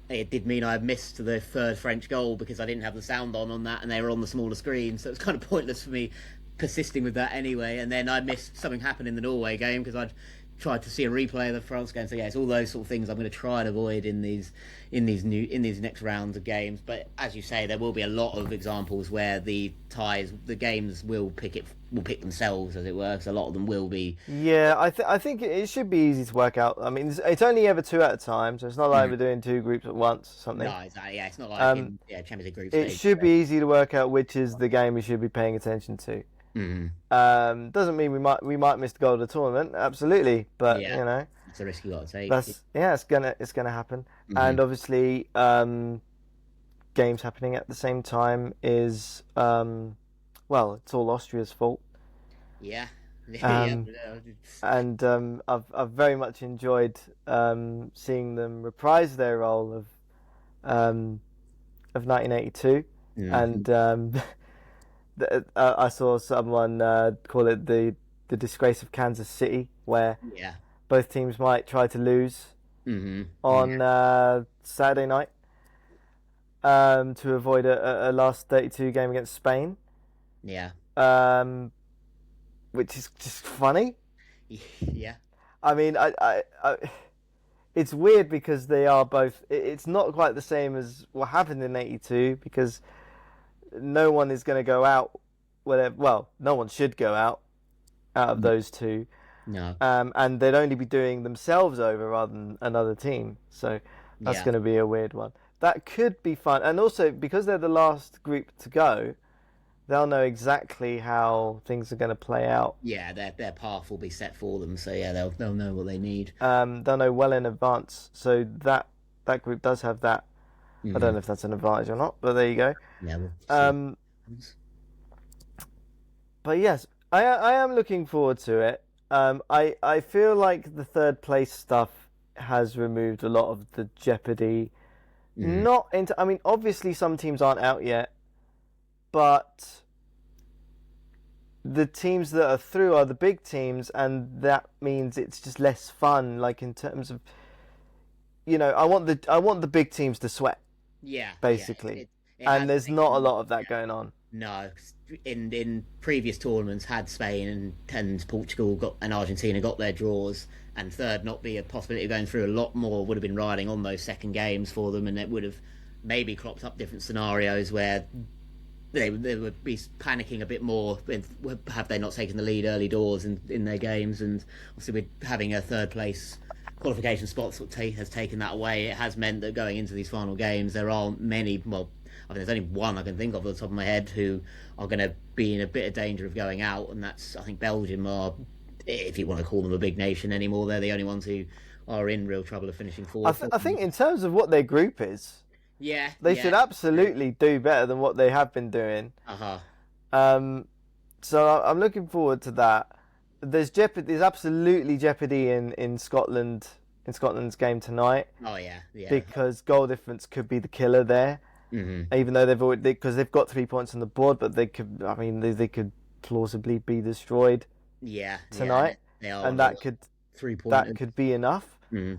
it did mean I missed the 3rd French goal because I didn't have the sound on that, and they were on the smaller screen, so it's kind of pointless for me persisting with that anyway. And then I missed something happen in the Norway game because I'd tried to see a replay of the France game. So yeah, it's all those sort of things I'm going to try and avoid in these next rounds of games. But as you say, there will be a lot of examples where the games will pick themselves, as it were. Because a lot of them will be. Yeah, I think it should be easy to work out. I mean, it's only ever 2 at a time, so it's not like we're doing 2 groups at once or something. No, exactly. Yeah, it's not like in Champions League groups. It should be easy to work out which is the game we should be paying attention to. Doesn't mean we might miss the goal of the tournament, absolutely, but it's a risk you got to take. It's gonna happen. And obviously games happening at the same time is it's all Austria's fault. And I've very much enjoyed seeing them reprise their role of 1982 and I saw someone call it the disgrace of Kansas City, where both teams might try to lose, on Saturday night to avoid a last 32 game against Spain. Yeah. Which is just funny. Yeah. I mean, it's weird because they are both. It's not quite the same as what happened in '82 because no one is going to go out. Whatever. Well, no one should go out of those two. No. And they'd only be doing themselves over rather than another team. So that's going to be a weird one. That could be fun. And also, because they're the last group to go, they'll know exactly how things are going to play out. Yeah, their path will be set for them. So yeah, they'll know what they need. They'll know well in advance. So that group does have that. I don't know if that's an advantage or not, but there you go. Yeah. But yes, I am looking forward to it. I feel like the third place stuff has removed a lot of the jeopardy. Not into. I mean, obviously some teams aren't out yet, but the teams that are through are the big teams, and that means it's just less fun. Like in terms of, I want the big teams to sweat. Yeah. Basically, it there's not a lot of that going on. No, in previous tournaments, had Spain and Portugal and Argentina got their draws, and third not be a possibility of going through, a lot more would have been riding on those second games for them, and it would have maybe cropped up different scenarios where they would be panicking a bit more have they not taken the lead early doors in their games. And obviously with having a third place qualification spot has taken that away. It has meant that going into these final games there aren't many, well, I mean, there's only one I can think of at the top of my head who are going to be in a bit of danger of going out, and that's, I think, Belgium are, if you want to call them a big nation anymore, they're the only ones who are in real trouble of finishing fourth. I think in terms of what their group is, they should absolutely do better than what they have been doing. So I'm looking forward to that. There's absolutely jeopardy in Scotland, in Scotland's game tonight. Oh yeah. Because goal difference could be the killer there. Even though because they've got 3 points on the board, but they could plausibly be destroyed. Tonight, and that could 3 points. That could be enough. I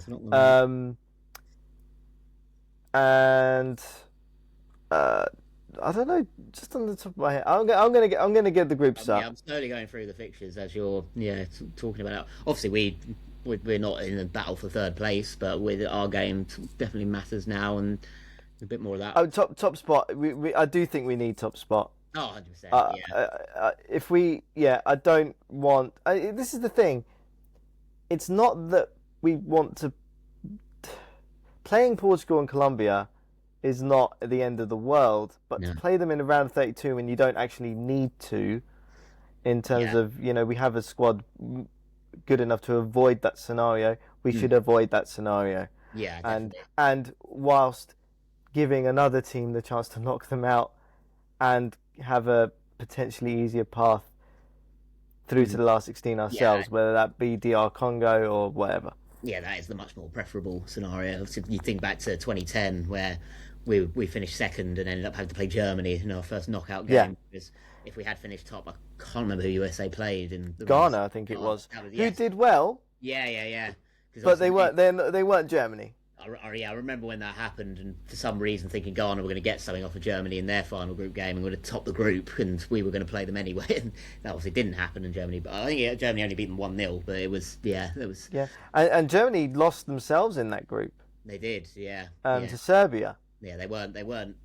don't know, just on the top of my head, I'm gonna get the groups up. Yeah, I'm slowly going through the fixtures as you're talking about it. Obviously, we're not in a battle for third place, but with our game definitely matters now, and a bit more of that. Oh, top spot. I do think we need top spot. Oh, 100%. If we, I don't want. This is the thing. It's not that we want to. Playing Portugal and Colombia is not the end of the world, but to play them in a round of 32 when you don't actually need to, in terms of, we have a squad good enough to avoid that scenario, we should avoid that scenario. Yeah, definitely. And whilst giving another team the chance to knock them out and have a potentially easier path through to the last 16 ourselves, whether that be DR Congo or whatever. Yeah, that is the much more preferable scenario. If you think back to 2010, where we finished second and ended up having to play Germany in our first knockout game. Because if we had finished top, I can't remember who USA played in the Ghana, I think it was. Who did well. Yeah. But they weren't Germany. I remember when that happened, and for some reason thinking Ghana were going to get something off of Germany in their final group game and going to top the group, and we were going to play them anyway. And that obviously didn't happen in Germany. But I think Germany only beat them 1-0. But it was. And Germany lost themselves in that group. They did, to Serbia. Yeah, they weren't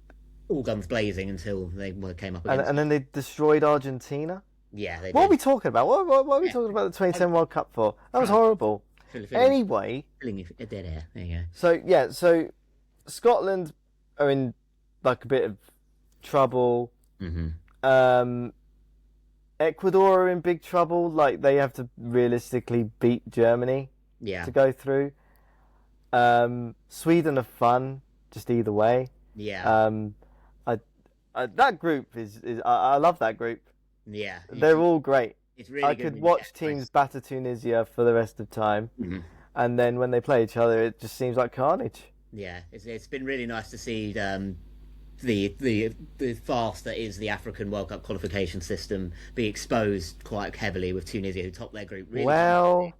all guns blazing until they came up against. And then they destroyed Argentina. Yeah, they did. What are we talking about? What are we talking about the 2010 World Cup for? That was horrible. Anyway, dead air. There you go. So Scotland are in like a bit of trouble. Ecuador are in big trouble. Like they have to realistically beat Germany to go through. Sweden are fun, just either way. That group is I love that group. They're all great. It's really I could watch teams batter Tunisia for the rest of time, and then when they play each other, it just seems like carnage. Yeah, it's been really nice to see the farce that is the African World Cup qualification system be exposed quite heavily with Tunisia, who topped their group. Really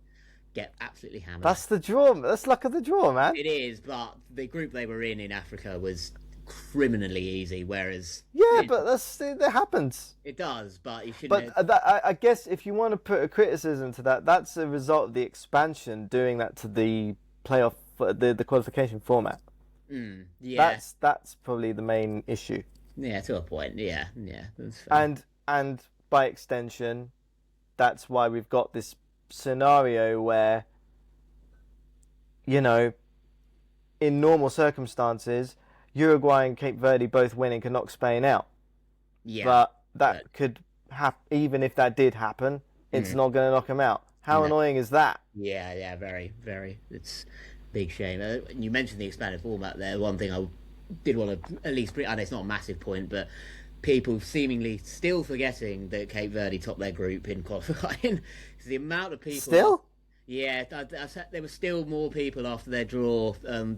get absolutely hammered. That's the draw. That's luck of the draw, man. It is, but the group they were in Africa was criminally easy, whereas Yeah, but that happens. it does, but you shouldn't. But I guess if you want to put a criticism to that, that's a result of the expansion doing that to the playoff, the qualification format. Yeah, That's probably the main issue. yeah, to a point. Yeah, that's fair. And by extension, that's why we've got this scenario where, you know, in normal circumstances, Uruguay and Cape Verde both winning can knock Spain out. Yeah, But that could happen. Even if that did happen, it's not going to knock them out. How annoying is that? yeah, very, very. It's a big shame. You mentioned the expanded format there. One thing I did want to at least bring, and it's not a massive point, but people seemingly still forgetting that Cape Verde topped their group in qualifying. The amount of people Still? Yeah, there were still more people after their draw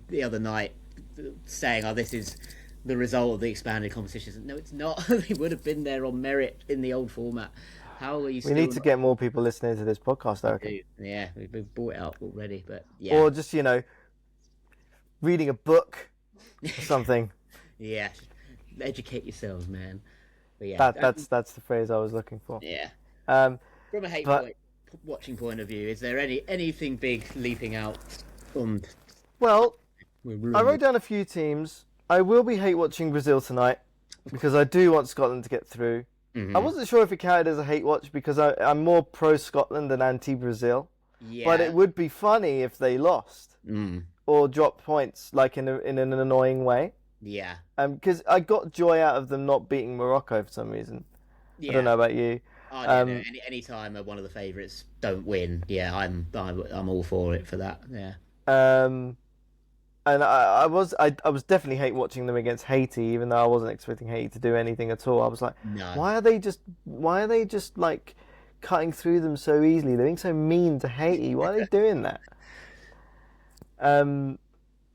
the other night saying, "Oh, this is the result of the expanded competitions." No, it's not. They would have been there on merit in the old format. How are you? We need to get more people listening to this podcast, I reckon. Yeah, we've brought it up already, but yeah. Or just, you know, reading a book or something. Yeah, educate yourselves, man. But yeah, That's the phrase I was looking for. Yeah. Um, From a watching point of view, is there anything big leaping out on? well, I wrote down a few teams. I will be hate watching Brazil tonight because I do want Scotland to get through. I wasn't sure if it counted as a hate watch because I'm more pro Scotland than anti Brazil. Yeah. But it would be funny if they lost or dropped points like in an annoying way. Yeah. Because I got joy out of them not beating Morocco for some reason. Yeah. I don't know about you. Oh, yeah, no, any time one of the favourites don't win, yeah, I'm all for it for that. Yeah. And I was definitely hate watching them against Haiti, even though I wasn't expecting Haiti to do anything at all. I was like, No. why are they just like cutting through them so easily? They're being so mean to Haiti. Why are they doing that?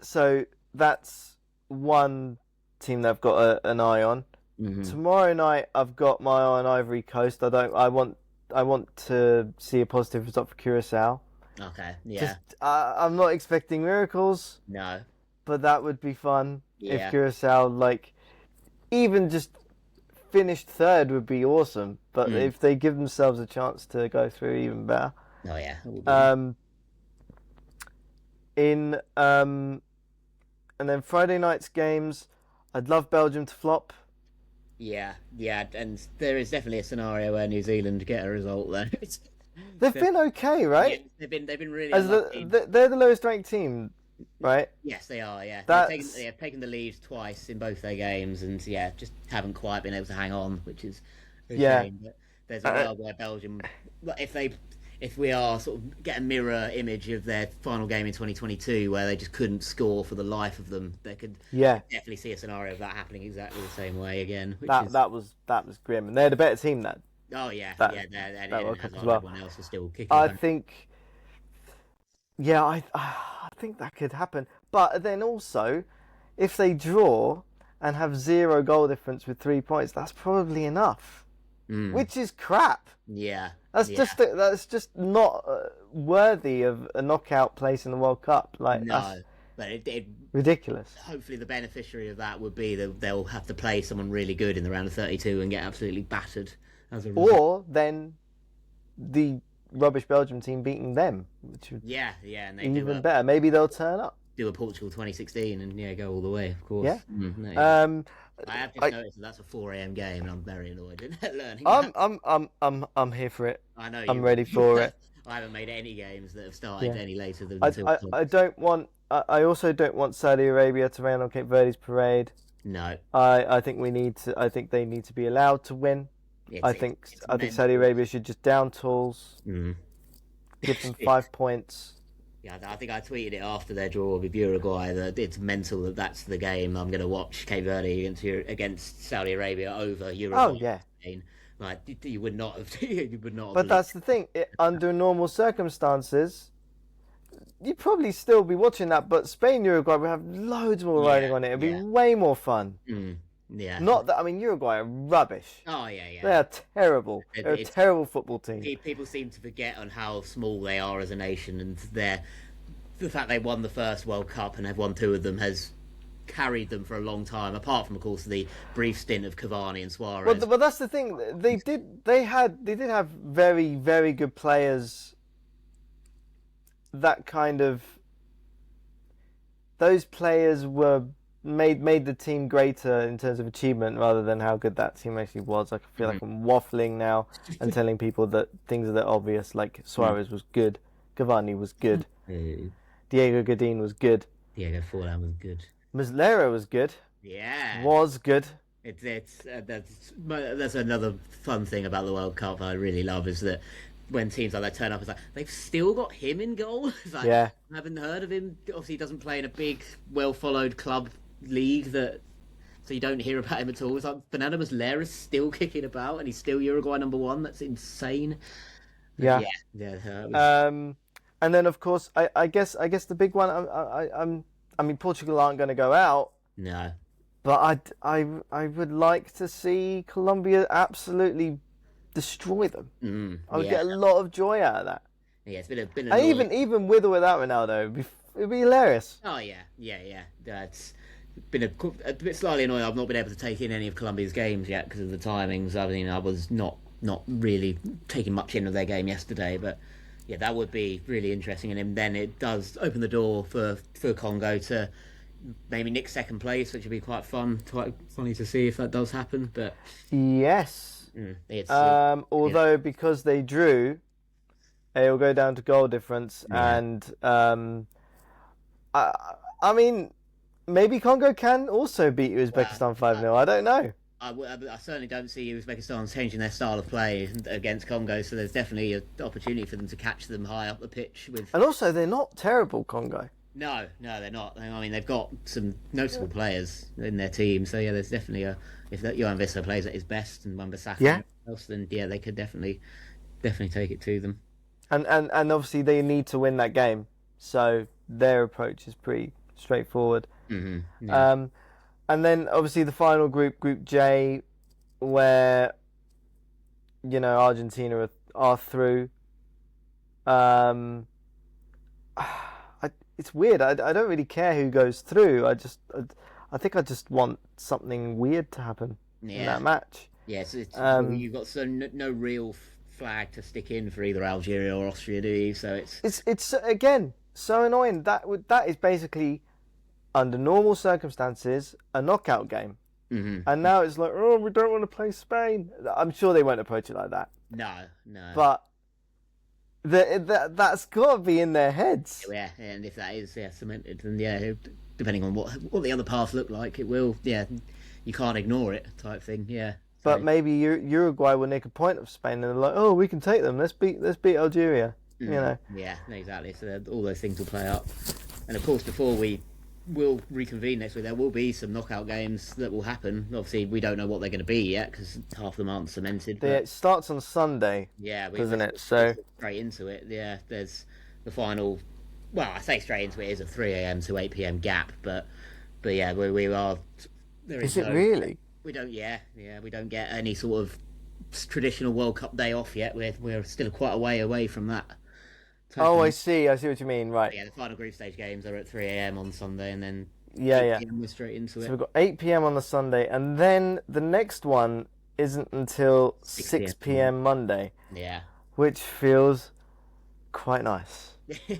So that's one team that I've got an eye on. Tomorrow night I've got my eye on Ivory Coast. I want to see a positive result for Curacao. Okay. Yeah. I'm not expecting miracles. No. But that would be fun Yeah. if Curacao even just finished third would be awesome. But if they give themselves a chance to go through, even better. Oh yeah. And then Friday night's games, I'd love Belgium to flop. Yeah, and there is definitely a scenario where New Zealand get a result there. They've been okay, right? Yeah, they've been really unlucky. They're the lowest ranked team, right? Yes, they are. Yeah, That's... they've taken the lead twice in both their games, and yeah, just haven't quite been able to hang on, which is a shame. But there's a world where Belgium, if we are sort of get a mirror image of their final game in 2022, where they just couldn't score for the life of them, they could definitely see a scenario of that happening exactly the same way again. That was grim, and they're the better team then. Oh yeah, that World Cup as well. Everyone else is still kicking. I think that could happen. But then also, if they draw and have 0 goal difference with 3 points, that's probably enough. Which is crap. Yeah, that's just not worthy of a knockout place in the World Cup. No, but it ridiculous. Hopefully, the beneficiary of that would be that they'll have to play someone really good in the round of 32 and get absolutely battered. Or then the rubbish Belgium team beating them, which would and they even better. Maybe they'll turn up. Do a Portugal 2016 and go all the way, of course. Yeah. I have just noticed that's a 4 a.m. game, and I'm very annoyed at learning. I'm here for it. I know. I'm ready for it. I haven't made any games that have started any later than. I don't want. I also don't want Saudi Arabia to rain on Cape Verde's parade. No. I think we need to. I think they need to be allowed to win. I think Saudi Arabia should just down tools, give them 5 points. Yeah, I think I tweeted it after their draw with Uruguay that it's mental that's the game I'm going to watch Cape Verde against Saudi Arabia over Uruguay. Oh yeah. Like you would not have. You would not. But that's the thing. Under normal circumstances, you'd probably still be watching that. But Spain Uruguay would have loads more riding on it. It'd be way more fun. Yeah. Not that, I mean, Uruguay are rubbish. Oh yeah, yeah. They are terrible. They're a terrible football team. People seem to forget on how small they are as a nation, and the fact they won the first World Cup and have won two of them has carried them for a long time. Apart from, of course, the brief stint of Cavani and Suarez. Well, that's the thing. They did have very, very good players. That kind of those players were made the team greater in terms of achievement rather than how good that team actually was. I feel like I'm waffling now and telling people that things that are obvious, like Suarez was good, Cavani was good, Diego Godin was good, Diego Forlan was good, Muslera was good, was good. That's another fun thing about the World Cup I really love is that when teams like that turn up, it's like they've still got him in goal. It's like, I haven't heard of him. Obviously, he doesn't play in a big, well-followed club league so you don't hear about him at all. It's like Fernando Muslera's still kicking about, and he's still Uruguay #1. That's insane. Yeah. Was... And then of course, I guess the big one. I mean, Portugal aren't going to go out. No. But I would like to see Colombia absolutely destroy them. I would get a lot of joy out of that. Yeah, it's been and even with or without Ronaldo, it'd be hilarious. Oh yeah. That's been a bit slightly annoying. I've not been able to take in any of Colombia's games yet because of the timings. I mean, I was not really taking much in of their game yesterday, but yeah, that would be really interesting. And then it does open the door for Congo to maybe nick second place, which would be quite funny to see if that does happen. But yes. Although because they drew, it will go down to goal difference, and I mean, maybe Congo can also beat Uzbekistan 5-0. I don't know. I certainly don't see Uzbekistan changing their style of play against Congo, so there's definitely an opportunity for them to catch them high up the pitch. And also, they're not terrible, Congo. No, they're not. I mean, they've got some noticeable players in their team, so yeah, there's definitely if Johan Vissla plays at his best and Wan-Bissaka else, then yeah, they could definitely take it to them. And obviously they need to win that game, so their approach is pretty straightforward. Yeah. And then obviously the final group, Group J, where Argentina are through. It's weird. I don't really care who goes through. I think I just want something weird to happen in that match. Yes, you've got no real flag to stick in for either Algeria or Austria, do you? So it's again so annoying. That is basically, under normal circumstances, a knockout game. And now it's like, oh, we don't want to play Spain. I'm sure they won't approach it like that. No. But that's got to be in their heads. Yeah, and if that is cemented, then depending on what the other paths look like, it will. Yeah, you can't ignore it, type thing. Yeah. But maybe Uruguay will nick a point of Spain, and they're like, oh, we can take them. Let's beat Algeria. Yeah, exactly. So all those things will play up, and of course, before we will reconvene next week, there will be some knockout games that will happen. Obviously, we don't know what they're going to be yet because half of them aren't cemented. It starts on Sunday. Yeah, doesn't it? So straight into it. Yeah, there's the final. Well, I say straight into it is a 3 a.m. to 8 p.m. gap, but yeah, we are. Is it really? We don't. Yeah. We don't get any sort of traditional World Cup day off yet. We're still quite a way away from that. Oh, I see what you mean. Right. But yeah, the final group stage games are at 3 a.m. on Sunday, and then we're straight into it. So we've got 8 p.m. on the Sunday, and then the next one isn't until 6 p.m. Monday. Yeah. Which feels quite nice.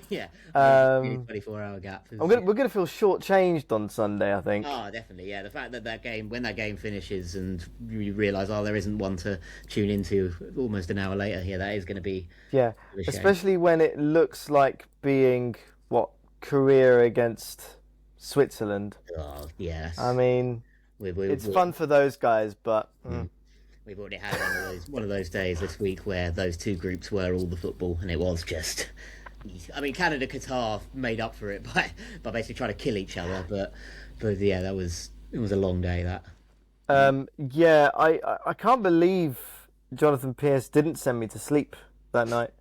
Yeah. 24-hour gap. We're gonna feel shortchanged on Sunday, I think. Oh, definitely. Yeah, the fact that when that game finishes and you realise, there isn't one to tune into almost an hour later. Yeah, that is going to be. Yeah, especially when it looks like being Korea against Switzerland. Oh, yes. I mean, it's fun for those guys, but. We've already had one of those days this week where those two groups were all the football, and it was just. I mean, Canada, Qatar made up for it by basically trying to kill each other, but yeah, it was a long day. That. Yeah, I can't believe Jonathan Pierce didn't send me to sleep that night.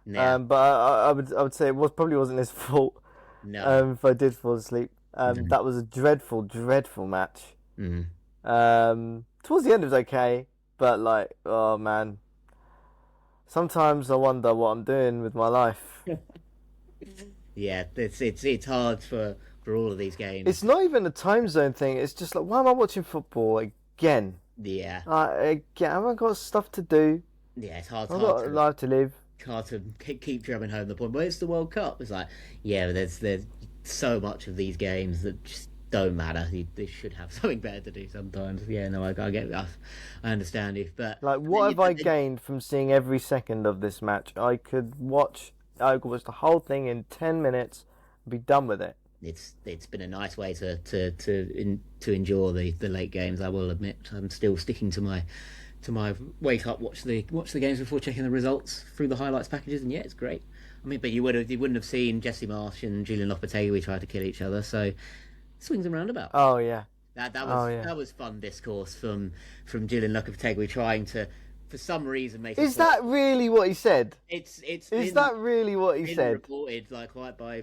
Yeah. But I would say it probably wasn't his fault. No. If I did fall asleep, that was a dreadful match. Towards the end it was okay, but like, oh man, sometimes I wonder what I'm doing with my life. Yeah, it's hard for all of these It's games. not even a time zone thing. It's just like, why am I watching football again? Yeah, Again, I've got stuff to do. yeah, it's hard I've hard got a to life to live. keep drumming home the point. But it's the World Cup. It's like, yeah, there's so much of these games that just don't matter. They should have something better to do sometimes. Yeah, no, I get, I understand you, but Like, then what have I gained from seeing every second of this match? I could watch the whole thing in 10 minutes and be done with it. it's been a nice way to endure the late games. I will admit, I'm still sticking to my wake up, watch the games before checking the results through the highlights packages, and yeah, it's great. I mean, but you wouldn't have seen Jesse Marsh and Julian Lopetegui try to kill each other, so swings and roundabouts. Oh, yeah. Oh, yeah. That was fun discourse from Julian Lopetegui trying to, for some reason, make. Is that really what he said? Is that really what he been said? reported like quite by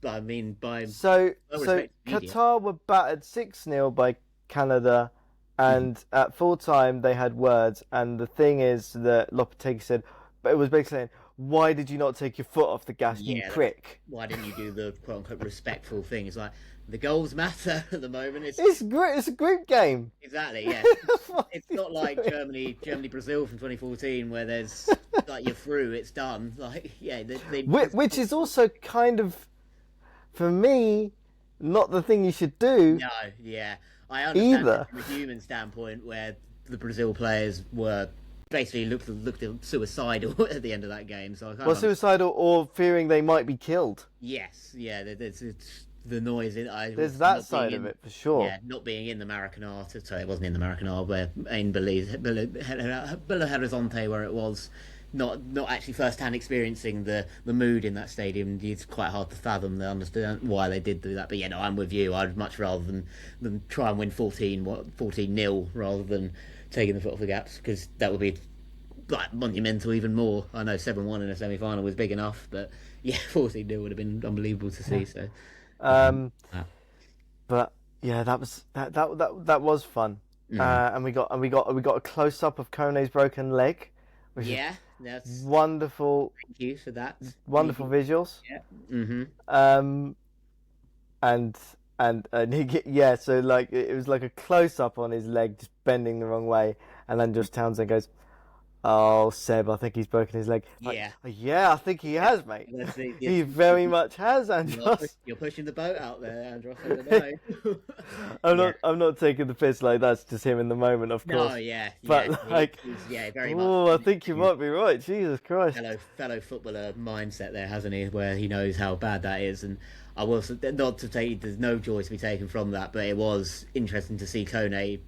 I mean by So well-respected media. Qatar were battered 6-0 by Canada, and at full time they had words. And the thing is that Lopetegui said, but it was basically saying, "Why did you not take your foot off the gas, you Yeah, prick?" why didn't you do the quote unquote respectful thing? It's like the goals matter at the moment. It's great. It's a group game. Exactly, yeah. What It's are you not like doing? Germany Brazil from 2014 where there's like you're through, it's done. Like yeah, they Which is also kind of, for me, not the thing you should do no, yeah. I understand either. it from a human standpoint where the Brazil players were basically looked suicidal at the end of that game. So I kind Well, of suicidal or fearing they might be killed. yes, yeah. There's it's the noise. There's that not being side of in, it for sure. yeah, not being in the Maracanã. Sorry, it wasn't in the Maracanã where in Belo Horizonte where it was. Not actually first hand experiencing the mood in that stadium. It's quite hard to fathom. They understand why they did do that. But yeah, no, I'm with you. I'd much rather than try and win 14-0 rather than taking the foot off the gas because that would be like monumental even more. I know 7-1 in a semi final was big enough, but yeah, 14-0 would have been unbelievable to see. So, Um, wow. but yeah, that was fun. And we got a close up of Kone's broken leg, which is Yeah, that's wonderful, thank you for that. wonderful visuals. Yeah. Mm-hmm. Um, and yeah, so like it was like a close up on his leg just bending the wrong way, and then just Townsend goes, "Oh, Seb, I think he's broken his leg." Like, Yeah. yeah, I think he has, mate. That's it. He very much has, Andros. You're pushing the boat out there, Andros. I don't know. I'm not taking the piss, like that's just him in the moment, of course. No, yeah, But yeah, like, yeah, very oh, I much. think you might be right. Jesus Christ. Fellow footballer mindset there, hasn't he? Where he knows how bad that is, and I will not to take. There's no joy to be taken from that, but it was interesting to see Kone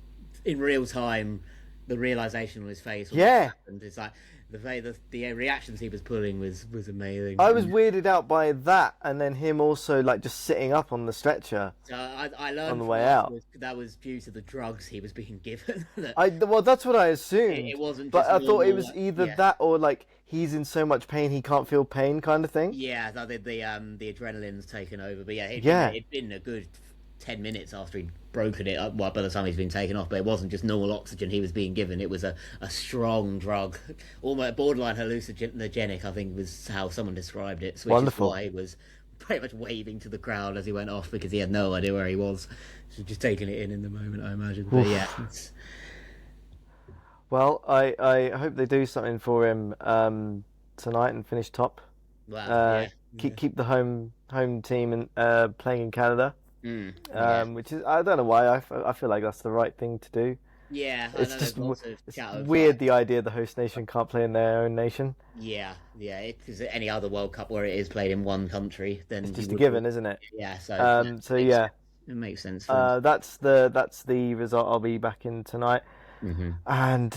in real time. The realization on his face. Yeah. And it's like the reactions he was pulling was amazing. I was weirded out by that, and then him also like just sitting up on the stretcher. So I learned On the from way that out. that was due to the drugs he was being given. Well, that's what I assumed. It wasn't but just I thought it normal, was like, either yeah. that or like he's in so much pain he can't feel pain, kind of thing. Yeah, the adrenaline's taken over. But yeah, it'd been a good 10 minutes after he'd broken it. Well, by the time he's been taken off, but it wasn't just normal oxygen he was being given. It was a strong drug, almost borderline hallucinogenic. I think was how someone described it. So which Wonderful. is why he was pretty much waving to the crowd as he went off because he had no idea where he was. So just taking it in the moment, I imagine. But yeah, Well, I hope they do something for him tonight and finish top. wow, yeah. Keep the home team and playing in Canada. Yeah. Which is I don't know why I feel like that's the right thing to do. Yeah, I It's know just there's lots of chat of weird like, the idea the host nation can't play in their own nation. yeah, because any other World Cup where it is played in one country, then It's you just a would- given, isn't it? Yeah, so So yeah, it makes sense. For that's the result. I'll be back in tonight, and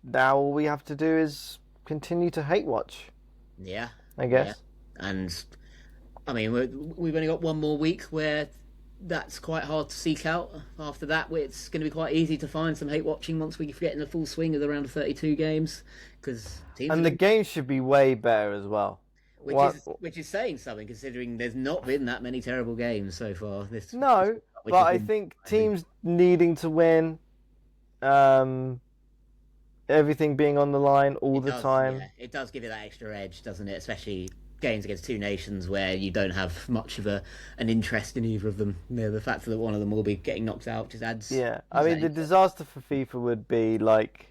now all we have to do is continue to hate watch, yeah, I guess. yeah. And I mean we've only got one more week where that's quite hard to seek out. After that, it's going to be quite easy to find some hate watching once we get in the full swing of the round of 32 games. Because And the game should be way better as well. which is saying something, considering there's not been that many terrible games so far. No, which but has I been think surprising. teams needing to win, um, everything being on the line all It the does, time. yeah. It does give you that extra edge, doesn't it? Especially games against two nations where you don't have much of an interest in either of them. The fact that one of them will be getting knocked out just adds Yeah, I mean that the interest. disaster for FIFA would be like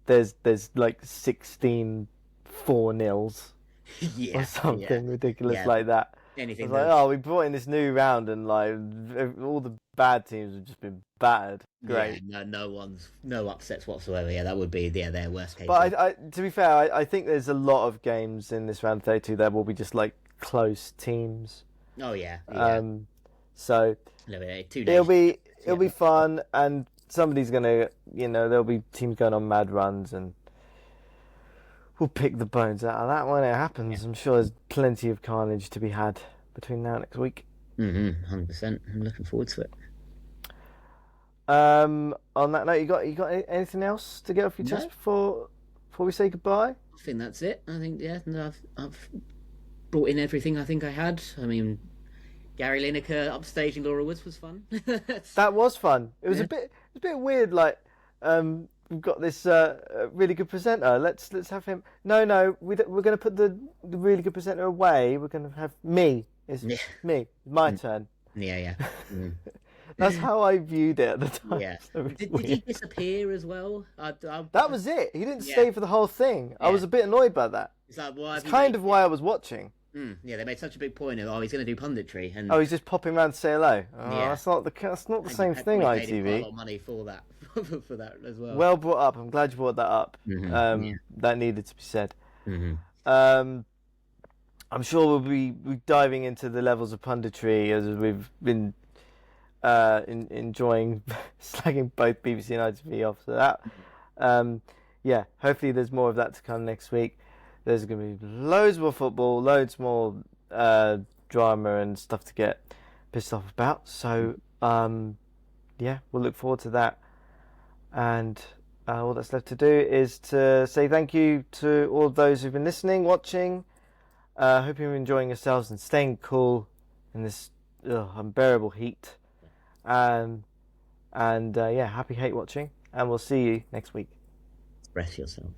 there's like 16 4-0s or Yeah, yeah, something ridiculous yeah. like that. It's Anything like, that, oh, we brought in this new round and like all the bad teams have just been battered. yeah, Great. no upsets whatsoever. Yeah, that would be their worst case. But to be fair, I think there's a lot of games in this round 32 that will be just like close teams. Oh yeah, yeah. Um, so No, yeah, two it'll nations. be Yeah, it'll be fun, and somebody's gonna, there'll be teams going on mad runs, and we'll pick the bones out of that when it happens. I'm sure there's plenty of carnage to be had between now and next week. 100%. I'm looking forward to it. On that note, you got anything else to get off your No, chest before we say goodbye? I think that's it. I think yeah, no, I've brought in everything I think I had. I mean, Gary Lineker upstaging Laura Woods was fun. That was fun. It was Yeah. a bit weird. Like, we've got this really good presenter. Let's have him. No, we're going to put the really good presenter away. We're going to have me. It's Yeah, me. My turn. yeah. Mm. That's how I viewed it at the time. Yeah. So it's Did he weird. disappear as well? That was it. He didn't Yeah. stay for the whole thing. I Yeah. was a bit annoyed by that. It's like, why It's have you kind made of why I was watching. Yeah, they made such a big point of, oh, he's going to do punditry, and Oh, he's just popping around to say hello. Oh, yeah, that's not the and same you thing, probably paid him quite a lot ITV. of money for that, for that as well. Well brought up. I'm glad you brought that up. Yeah. That needed to be said. hmm Um, I'm sure we'll be diving into the levels of punditry as we've been enjoying slagging both BBC and ITV off. So that, yeah, hopefully there's more of that to come next week. There's going to be loads more football, loads more drama and stuff to get pissed off about. So, yeah, we'll look forward to that. And all that's left to do is to say thank you to all of those who've been listening, watching. Hope you're enjoying yourselves and staying cool in this unbearable heat. And yeah, happy hate watching, and we'll see you next week. Express yourself.